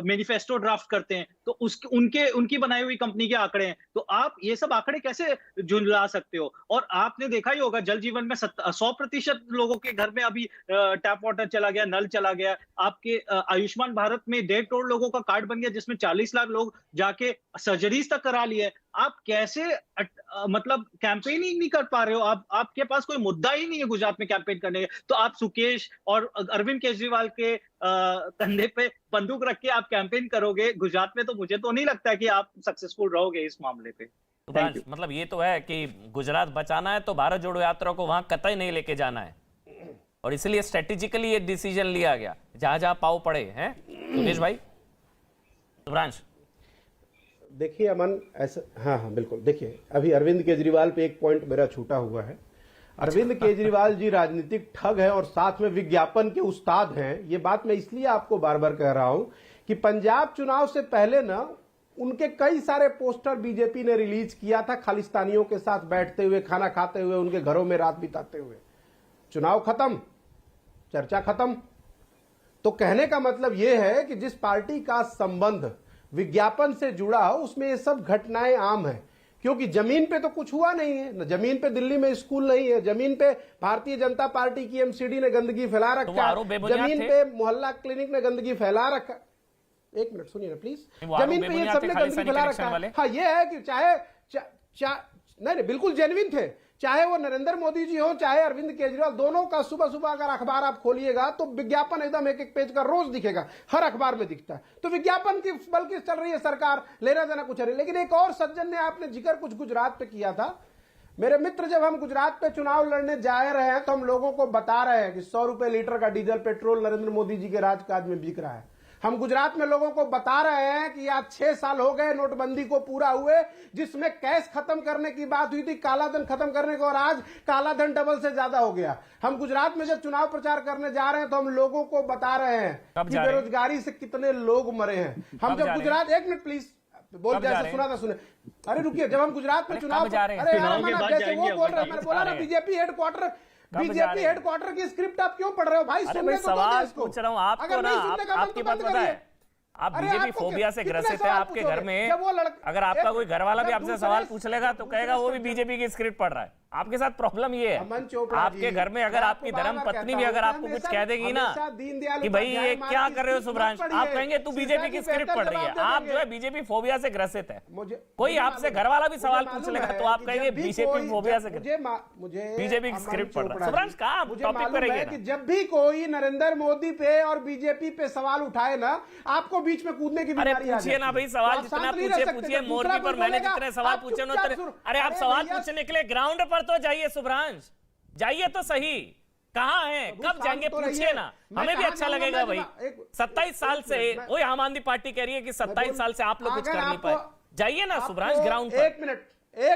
S5: मैनिफेस्टो ड्राफ्ट करते हैं, तो उनकी बनाई हुई कंपनी के आंकड़े हैं। तो आप ये सब आंकड़े कैसे झुंझला सकते हो? और आपने देखा ही होगा, जल जीवन में 100% लोगों के घर में अभी टैप वाटर चला गया, नल चला गया। आपके आयुष्मान भारत में 1.5 करोड़ लोगों का कार्ड बन गया, जिसमें 40 लाख लोग जाके सर्जरीज तक करा लिए। आप कैसे मतलब कैंपेनिंग नहीं कर पा रहे हो? आपके पास कोई मुद्दा ही नहीं है गुजरात में कैंपेन करने का। तो आप सुकेश और अरविंद केजरीवाल के कंधे पे बंदूक रख के आप कैंपेन करोगे गुजरात में, तो मुझे तो नहीं लगता कि आप सक्सेसफुल रहोगे इस मामले पे।
S1: मतलब ये तो है कि गुजरात बचाना है तो भारत जोड़ो यात्रा को वहां कतई नहीं लेके जाना है, और इसलिए स्ट्रेटेजिकली ये डिसीजन लिया गया, जहां जहां पाव पड़े हैं। सुकेश भाई, शुभ्रांश।
S6: देखिए अमन, ऐसा हाँ बिल्कुल। देखिए अभी अरविंद केजरीवाल पे एक पॉइंट मेरा छूटा हुआ है। अरविंद केजरीवाल जी राजनीतिक ठग है और साथ में विज्ञापन के उस्ताद हैं। ये बात मैं इसलिए आपको बार बार कह रहा हूं कि पंजाब चुनाव से पहले ना उनके कई सारे पोस्टर बीजेपी ने रिलीज किया था, खालिस्तानियों के साथ बैठते हुए, खाना खाते हुए, उनके घरों में रात बिताते हुए। चुनाव खत्म, चर्चा खत्म। तो कहने का मतलब यह है कि जिस पार्टी का संबंध विज्ञापन से जुड़ा हो, उसमें ये सब घटनाएं आम है, क्योंकि जमीन पे तो कुछ हुआ नहीं है। जमीन पे दिल्ली में स्कूल नहीं है, जमीन पे भारतीय जनता पार्टी की एमसीडी ने गंदगी फैला रखा है, जमीन पे मोहल्ला क्लिनिक ने गंदगी फैला रखा। एक मिनट सुनिए ना प्लीज। जमीन पे ये सबने गंदगी फैला रखा है। हाँ, ये है कि चाहे नहीं बिल्कुल जेन्युइन थे, चाहे वो नरेंद्र मोदी जी हो, चाहे अरविंद केजरीवाल, दोनों का सुबह सुबह अगर अखबार आप खोलिएगा तो विज्ञापन एकदम एक एक पेज का रोज दिखेगा, हर अखबार में दिखता है। तो विज्ञापन की बल्कि चल रही है सरकार, लेना देना कुछ नहीं। लेकिन एक और सज्जन ने आपने जिक्र कुछ गुजरात पे किया था। मेरे मित्र, जब हम गुजरात पे चुनाव लड़ने जा रहे हैं तो हम लोगों को बता रहे हैं कि 100 रुपए लीटर का डीजल पेट्रोल नरेंद्र मोदी जी के राजकाज में बिक रहा है। हम गुजरात में लोगों को बता रहे हैं कि आज 6 साल हो गए नोटबंदी को पूरा हुए, जिसमें कैश खत्म करने की बात हुई थी, काला धन खत्म करने को, और आज काला धन डबल से ज्यादा हो गया। हम गुजरात में जब चुनाव प्रचार करने जा रहे हैं तो हम लोगों को बता रहे हैं कि बेरोजगारी से कितने लोग मरे हैं। हम जब गुजरात, एक मिनट प्लीज, बोल जैसे सुना था सुने। अरे रुकिए, जब हम गुजरात में चुनाव, अरे यार जैसे वो बोल रहे हैं, मैंने बोला ना बीजेपी हेडक्वार्टर की स्क्रिप्ट आप क्यों पढ़ रहे हो भाई? सुनने तो
S1: सवाल पूछ रहा हूं आपको ना, आपकी बात पता है, आप बीजेपी फोबिया से ग्रसित है। आपके घर में अगर आपका कोई घर वाला भी आपसे सवाल पूछ लेगा तो कहेगा वो भी बीजेपी की स्क्रिप्ट पढ़ रहा है। आपके साथ प्रॉब्लम ये है, आपके घर में अगर आपकी धर्म पत्नी भी अगर आपको कुछ कह देगी ना कि भाई ये क्या कर रहे हो शुभ्रांश, आप कहेंगे तू बीजेपी की स्क्रिप्ट पढ़ रही है। आप जो है बीजेपी फोबिया से ग्रसित है। कोई आपसे घर वाला भी सवाल पूछ लेगा तो आप कहेंगे बीजेपी फोबिया से, बीजेपी की स्क्रिप्ट पढ़ रहा है। शुभ्रांश कहाँ टॉपिक पे रहिए ना।
S6: जब भी कोई नरेंद्र मोदी पे और बीजेपी पे सवाल उठाए ना, आपको बीच में कूदने की बीमारी आ जाती है।
S1: पूछिए ना भाई, सवाल जितना पूछिए। मोरबी पर मैंने जितने सवाल पूछे, अरे आप सवाल पूछने के लिए ग्राउंड पर तो जाइए शुभ्रांश, जाइए तो सही। कहाँ है, कब जाएंगे, पूछिए ना, हमें भी अच्छा लगेगा भाई। 27 साल से वही आम आदमी पार्टी कह रही है कि 27 साल से आप लोग कुछ कर नहीं पाए। जाइए ना शुभ्रांश ग्राउंड पर।
S6: एक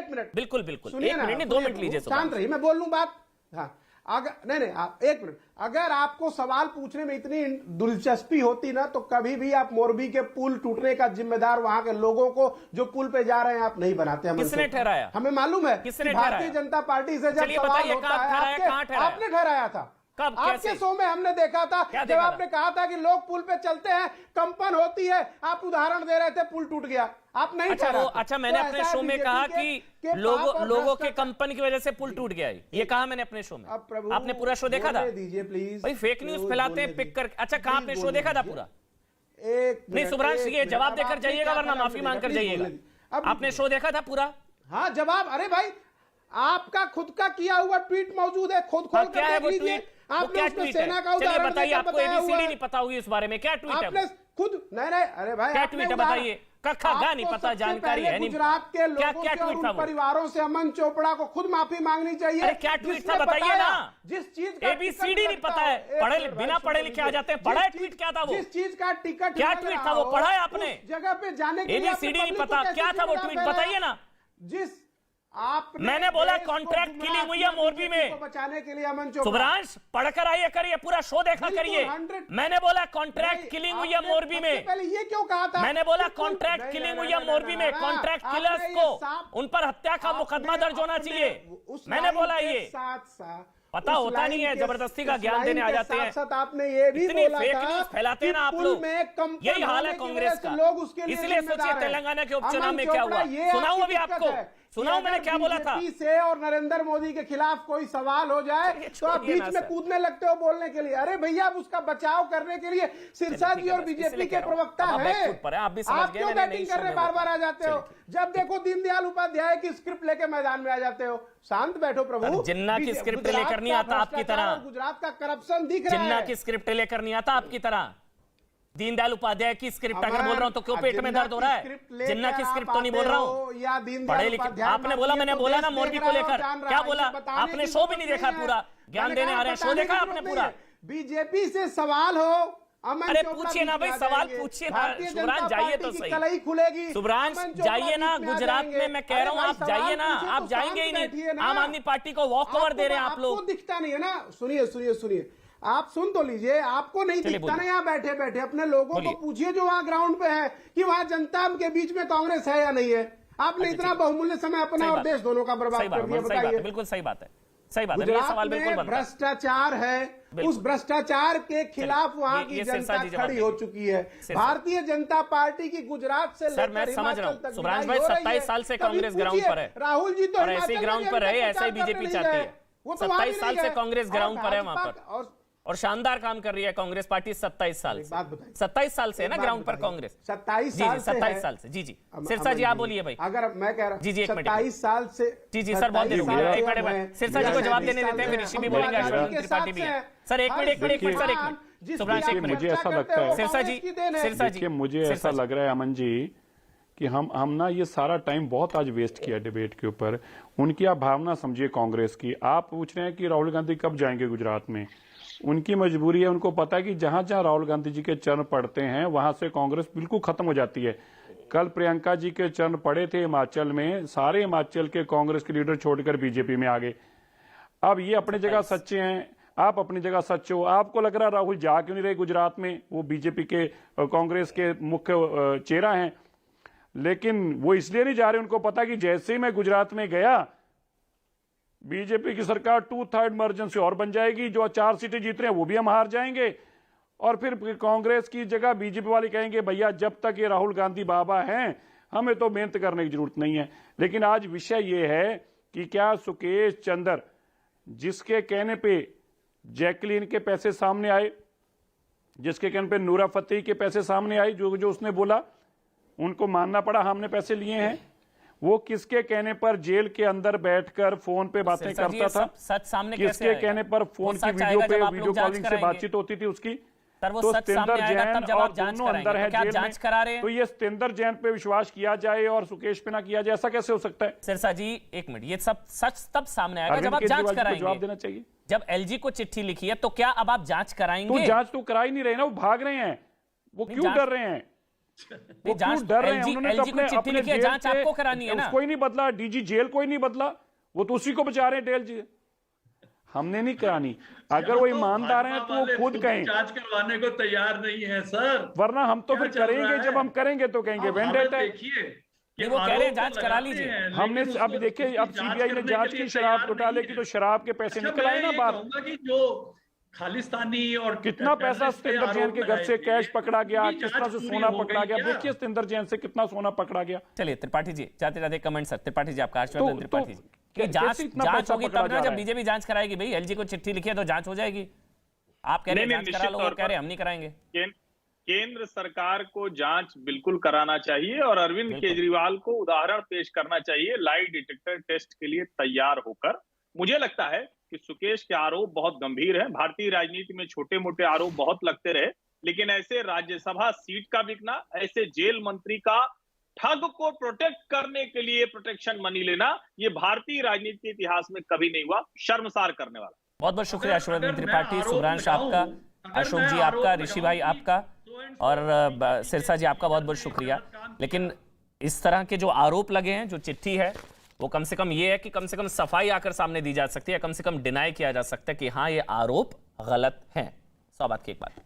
S6: मिनट
S1: बिल्कुल 1 मिनट नहीं, 2 मिनट लीजिए।
S6: शांत रहिए, मैं बोल लूं बात। हाँ, अगर नहीं आप 1 मिनट, अगर आपको सवाल पूछने में इतनी दिलचस्पी होती ना तो कभी भी आप मोरबी के पुल टूटने का जिम्मेदार वहां के लोगों को जो पुल पे जा रहे हैं आप नहीं बनाते।
S1: किसने ठहराया?
S6: हमें मालूम है, भारतीय जनता पार्टी से जब सवाल होता है आपने ठहराया था।
S1: कब,
S6: आपके शो में हमने देखा था, जब आपने कहा था कि लोग पुल पे चलते हैं, कंपन होती है, आप उदाहरण दे रहे थे, पुल टूट गया, आप नहीं ठहरा।
S1: अच्छा, मैंने अपने शो में कहा कि लोगों के कंपन की वजह से पुल टूट गया है, ये कहा मैंने अपने शो में। आपने पूरा शो देखा था?
S6: दीजिए प्लीज
S1: भाई, फेक न्यूज फैलाते हैं पिक कर। अच्छा, कहा आपने शो देखा था पूरा? नहीं शुभ्रांश, ये जवाब देकर जाइएगा वरना माफी मांग कर जाइएगा। आपने शो देखा था पूरा?
S6: हाँ, जवाब, अरे भाई आपका खुद का किया हुआ ट्वीट मौजूद है, खुद खोल कर देख लीजिए। आपने उसमें सेना का उदाहरण
S1: बताइए, आपको एबीसीडी नहीं पता होगी इस बारे में, क्या ट्वीट है?
S6: आपने खुद नहीं, अरे भाई
S1: क्या ट्वीट है बताइए, कखा गा नहीं पता, जानकारी है नहीं।
S6: गुजरात के लोगों
S1: क्या
S6: से और
S1: ट्वीट था
S6: उन
S1: वो?
S6: परिवारों से अमन चोपड़ा को खुद माफी मांगनी चाहिए।
S1: अरे क्या ट्वीट था
S6: जिसने
S1: बताइए ना।
S6: जिस चीज का
S1: ABCD नहीं पता है, बिना पढ़े लिखे आ जाते हैं। पढ़ा है ट्वीट क्या था वो?
S6: जिस चीज का टिकट
S1: क्या ट्वीट था वो? पढ़ा है आपने?
S6: जगह पे जाने के लिए
S1: ABCD नहीं पता, क्या था वो ट्वीट बताइए ना।
S6: जिस आप
S1: मैंने बोला कॉन्ट्रैक्ट किलिंग हुई है मोरबी में,
S6: बचाने के लिए अमन चोपड़ा।
S1: शुभ्रांश पढ़कर आइए, करिए पूरा शो देखा करिए। मैंने बोला कॉन्ट्रैक्ट किलिंग हुई है मोरबी में।
S6: पहले ये क्यों कहा था?
S1: मैंने बोला कॉन्ट्रैक्ट किलिंग हुई है मोरबी में। कॉन्ट्रैक्ट किलर्स को उन पर हत्या का मुकदमा दर्ज होना चाहिए। मैंने बोला ये पता होता नहीं है, जबरदस्ती का ज्ञान देने आ जाते हैं।
S6: साथ आपने ये भी
S1: इतनी
S6: बोला
S1: फेक
S6: था
S1: न्यूज फैलाते हैं ना आप लोग, यही हाल है कांग्रेस का।
S6: लोग उसके लिए
S1: इसलिए सोचिए तेलंगाना के उपचुनाव में क्या हुआ, सुनाऊं अभी आपको, सुनाऊं मैंने क्या बोला था।
S6: से और नरेंद्र मोदी के खिलाफ कोई सवाल हो जाए तो आप बीच में कूदने लगते हो बोलने के लिए। अरे भैया, आप उसका बचाव करने के लिए सिरसा जी और बीजेपी के प्रवक्ता है, आप क्यों बैटिंग कर रहे बार बार आ जाते हो? जब देखो दीनदयाल उपाध्याय की स्क्रिप्ट लेके मैदान में आ जाते हो। शांत बैठो प्रभु।
S1: जिन्ना की स्क्रिप्ट लेकर नहीं आता आपकी तरह,
S6: गुजरात का करप्शन दिख रहा है।
S1: जिन्ना की स्क्रिप्ट लेकर नहीं आता आपकी तरह। दीनदयाल उपाध्याय की स्क्रिप्ट अगर बोल रहा हूं तो क्यों पेट में दर्द हो रहा है? जिन्ना की स्क्रिप्ट तो नहीं बोल रहा हूं, पढ़े लिखे। आपने बोला, मैंने बोला ना मोरबी को लेकर, क्या बोला आपने? शो भी नहीं देखा पूरा, ज्ञान देने आ रहे हैं। शो देखा आपने पूरा?
S6: बीजेपी से सवाल हो,
S1: अरे पूछिए ना भाई, सवाल पूछिए ना। शुभ्रांश जाइए तो सही,
S6: कलई खुलेगी।
S1: शुभ्रांश जाइए ना गुजरात में, मैं कह रहा हूं आप जाइए ना। आप जाएंगे ही नहीं, आम आदमी पार्टी को वॉक ओवर दे रहे हैं आप लोग।
S6: दिखता नहीं है ना। सुनिए सुनिए सुनिए, आप सुन तो लीजिए। आपको नहीं दिखता ना यहाँ बैठे बैठे, अपने लोगों को पूछिए जो वहाँ ग्राउंड पे है कि वहाँ जनता के बीच में कांग्रेस है या नहीं है। आपने इतना बहुमूल्य समय अपना और देश दोनों का बर्बाद कर दिया, बताइए।
S1: बिल्कुल सही बात है, सही बात है। ये सवाल बिल्कुल बनता है।
S6: भ्रष्टाचार है, उस भ्रष्टाचार के खिलाफ वहाँ की जनता खड़ी हो चुकी है। भारतीय जनता पार्टी की गुजरात से
S1: सर मैं समझ रहा हूँ शुभ्रांश भाई, 27 साल से कांग्रेस ग्राउंड पर है।
S6: राहुल जी तो
S1: ऐसे ही ग्राउंड पर रहे, ऐसे ही बीजेपी चाहती है। 27 साल से कांग्रेस ग्राउंड पर है वहां पर, और शानदार काम कर रही है कांग्रेस पार्टी 27 साल से। 27 साल से है ना ग्राउंड पर कांग्रेस?
S6: 27 साल से
S1: 27 साल से। जी जी सिरसा जी आप बोलिए भाई।
S6: अगर मैं कह रहा हूँ
S1: जी जी
S6: 27 साल से।
S1: जी जी सर बहुत देर हो गई, एक मिनट सिरसा जी को जवाब देने देते हैं, फिर ऋषि भी बोलेंगे, अश्विनी त्रिपाठी भी है। सर एक मिनट सर, एक मिनट शुभ्रांश, एक मिनट।
S3: मुझे ऐसा लगता है
S1: सिरसा जी,
S3: मुझे ऐसा लग रहा है अमन जी कि हम ना ये सारा टाइम बहुत आज वेस्ट किया डिबेट के ऊपर। उनकी आप भावना समझिए कांग्रेस की। आप पूछ रहे हैं कि राहुल गांधी कब जाएंगे गुजरात में, उनकी मजबूरी है। उनको पता है कि जहां जहां राहुल गांधी जी के चरण पड़ते हैं वहां से कांग्रेस बिल्कुल खत्म हो जाती है। कल प्रियंका जी के चरण पड़े थे हिमाचल में, सारे हिमाचल के कांग्रेस के लीडर छोड़कर बीजेपी में आ गए। अब ये अपनी जगह सच्चे हैं, आप अपनी जगह सच्चे हो। आपको लग रहा है राहुल जा क्यों नहीं रहे गुजरात में? वो बीजेपी के कांग्रेस के मुख्य चेहरा हैं, लेकिन वो इसलिए नहीं जा रहे, उनको पता कि जैसे ही मैं गुजरात में गया बीजेपी की सरकार 2/3 मार्जिन से और बन जाएगी, जो 4 सीटें जीत रहे हैं वो भी हम हार जाएंगे, और फिर कांग्रेस की जगह बीजेपी वाले कहेंगे भैया जब तक ये राहुल गांधी बाबा हैं हमें तो मेहनत करने की जरूरत नहीं है। लेकिन आज विषय ये है कि क्या सुकेश चंद्र, जिसके कहने पे जैकलीन के पैसे सामने आए, जिसके कहने पे नूरा फतेही के पैसे सामने आए, जो उसने बोला उनको मानना पड़ा हमने पैसे लिए हैं, वो किसके कहने पर जेल के अंदर बैठकर फोन पे बातें करता था?
S1: सच सामने
S3: किसके कहने पर फोन की वीडियो कॉलिंग से बातचीत होती थी उसकी?
S1: तो सतिंदर जैन और दोनों अंदर है जेल में। तो ये सतिंदर जैन पे विश्वास किया जाए और सुकेश पे ना किया जाए, ऐसा कैसे हो सकता है? सिरसा जी एक मिनट, ये सब सच तब सामने आएगा जब आप जांच कराएंगे।
S3: जवाब देना चाहिए।
S1: जब एलजी को चिट्ठी लिखी है तो क्या अब आप जांच कराएंगे?
S3: तो जांच तो करा ही नहीं रहे ना, वो भाग रहे हैं। वो क्यों डर रहे हैं? वो क्यों डर रहे हैं? उन्होंने तो अपने
S1: जांच आपको करानी है ना।
S3: कोई नहीं बदला, डीजी जेल कोई नहीं बदला, वो तो उसी को बचा रहे हैं डेल जी। हमने नहीं करानी। अगर वो ईमानदार हैं तो वो खुद कहें।
S4: जांच करवाने को तैयार नहीं है सर,
S3: वरना हम तो फिर करेंगे। जब हम करेंगे तो कहेंगे वेंडेटा है।
S1: देखिए वो कह रहे हैं जांच करा लीजिए।
S3: हमने अब देखिए, अब सीबीआई ने जांच की शराब घोटाले की, तो शराब के पैसे निकल आए ना बाहर।
S4: जो खालिस्तानी और
S3: कितना पैसा सतिंदर जैन के घर से कैश पकड़ा गया, किस तरह से सोना पकड़ा गया, देखिए सतिंदर जैन से कितना सोना पकड़ा गया।
S1: चलिए त्रिपाठी जी, जाते जाते कमेंट सर, त्रिपाठी जी आपका आशीर्वाद। त्रिपाठी जी कि जांच होगी तब ना, जब बीजेपी जांच कराएगी। भाई एलजी को चिट्ठी लिखी है तो जांच हो जाएगी। आप कह रहे हैं जांच करा लो, और कह रहे हैं हम नहीं कराएंगे।
S2: केंद्र सरकार को जांच बिल्कुल कराना चाहिए और अरविंद केजरीवाल को उदाहरण पेश करना चाहिए लाई डिटेक्टर टेस्ट के लिए तैयार होकर। मुझे लगता है कि सुकेश के आरोप बहुत गंभीर हैं। भारतीय राजनीति में छोटे मोटे आरोप बहुत लगते रहे, लेकिन ऐसे राज्यसभा सीट का बिकना, ऐसे जेल मंत्री का ठग को प्रोटेक्ट करने के लिए प्रोटेक्शन मनी लेना, ये भारतीय राजनीति के इतिहास में कभी नहीं हुआ। शर्मसार करने वाला।
S1: बहुत बहुत शुक्रिया शुभेंद्र त्रिपाठी, शुभ्रांश आपका, अशोक जी आपका, ऋषि भाई आपका और सिरसा जी आपका बहुत बहुत शुक्रिया। लेकिन इस तरह के जो आरोप लगे हैं, जो चिट्ठी है, वो कम से कम ये है कि कम से कम सफाई आकर सामने दी जा सकती है, कम से कम डिनाई किया जा सकता है कि हाँ ये आरोप गलत है। 100 बात की एक बात।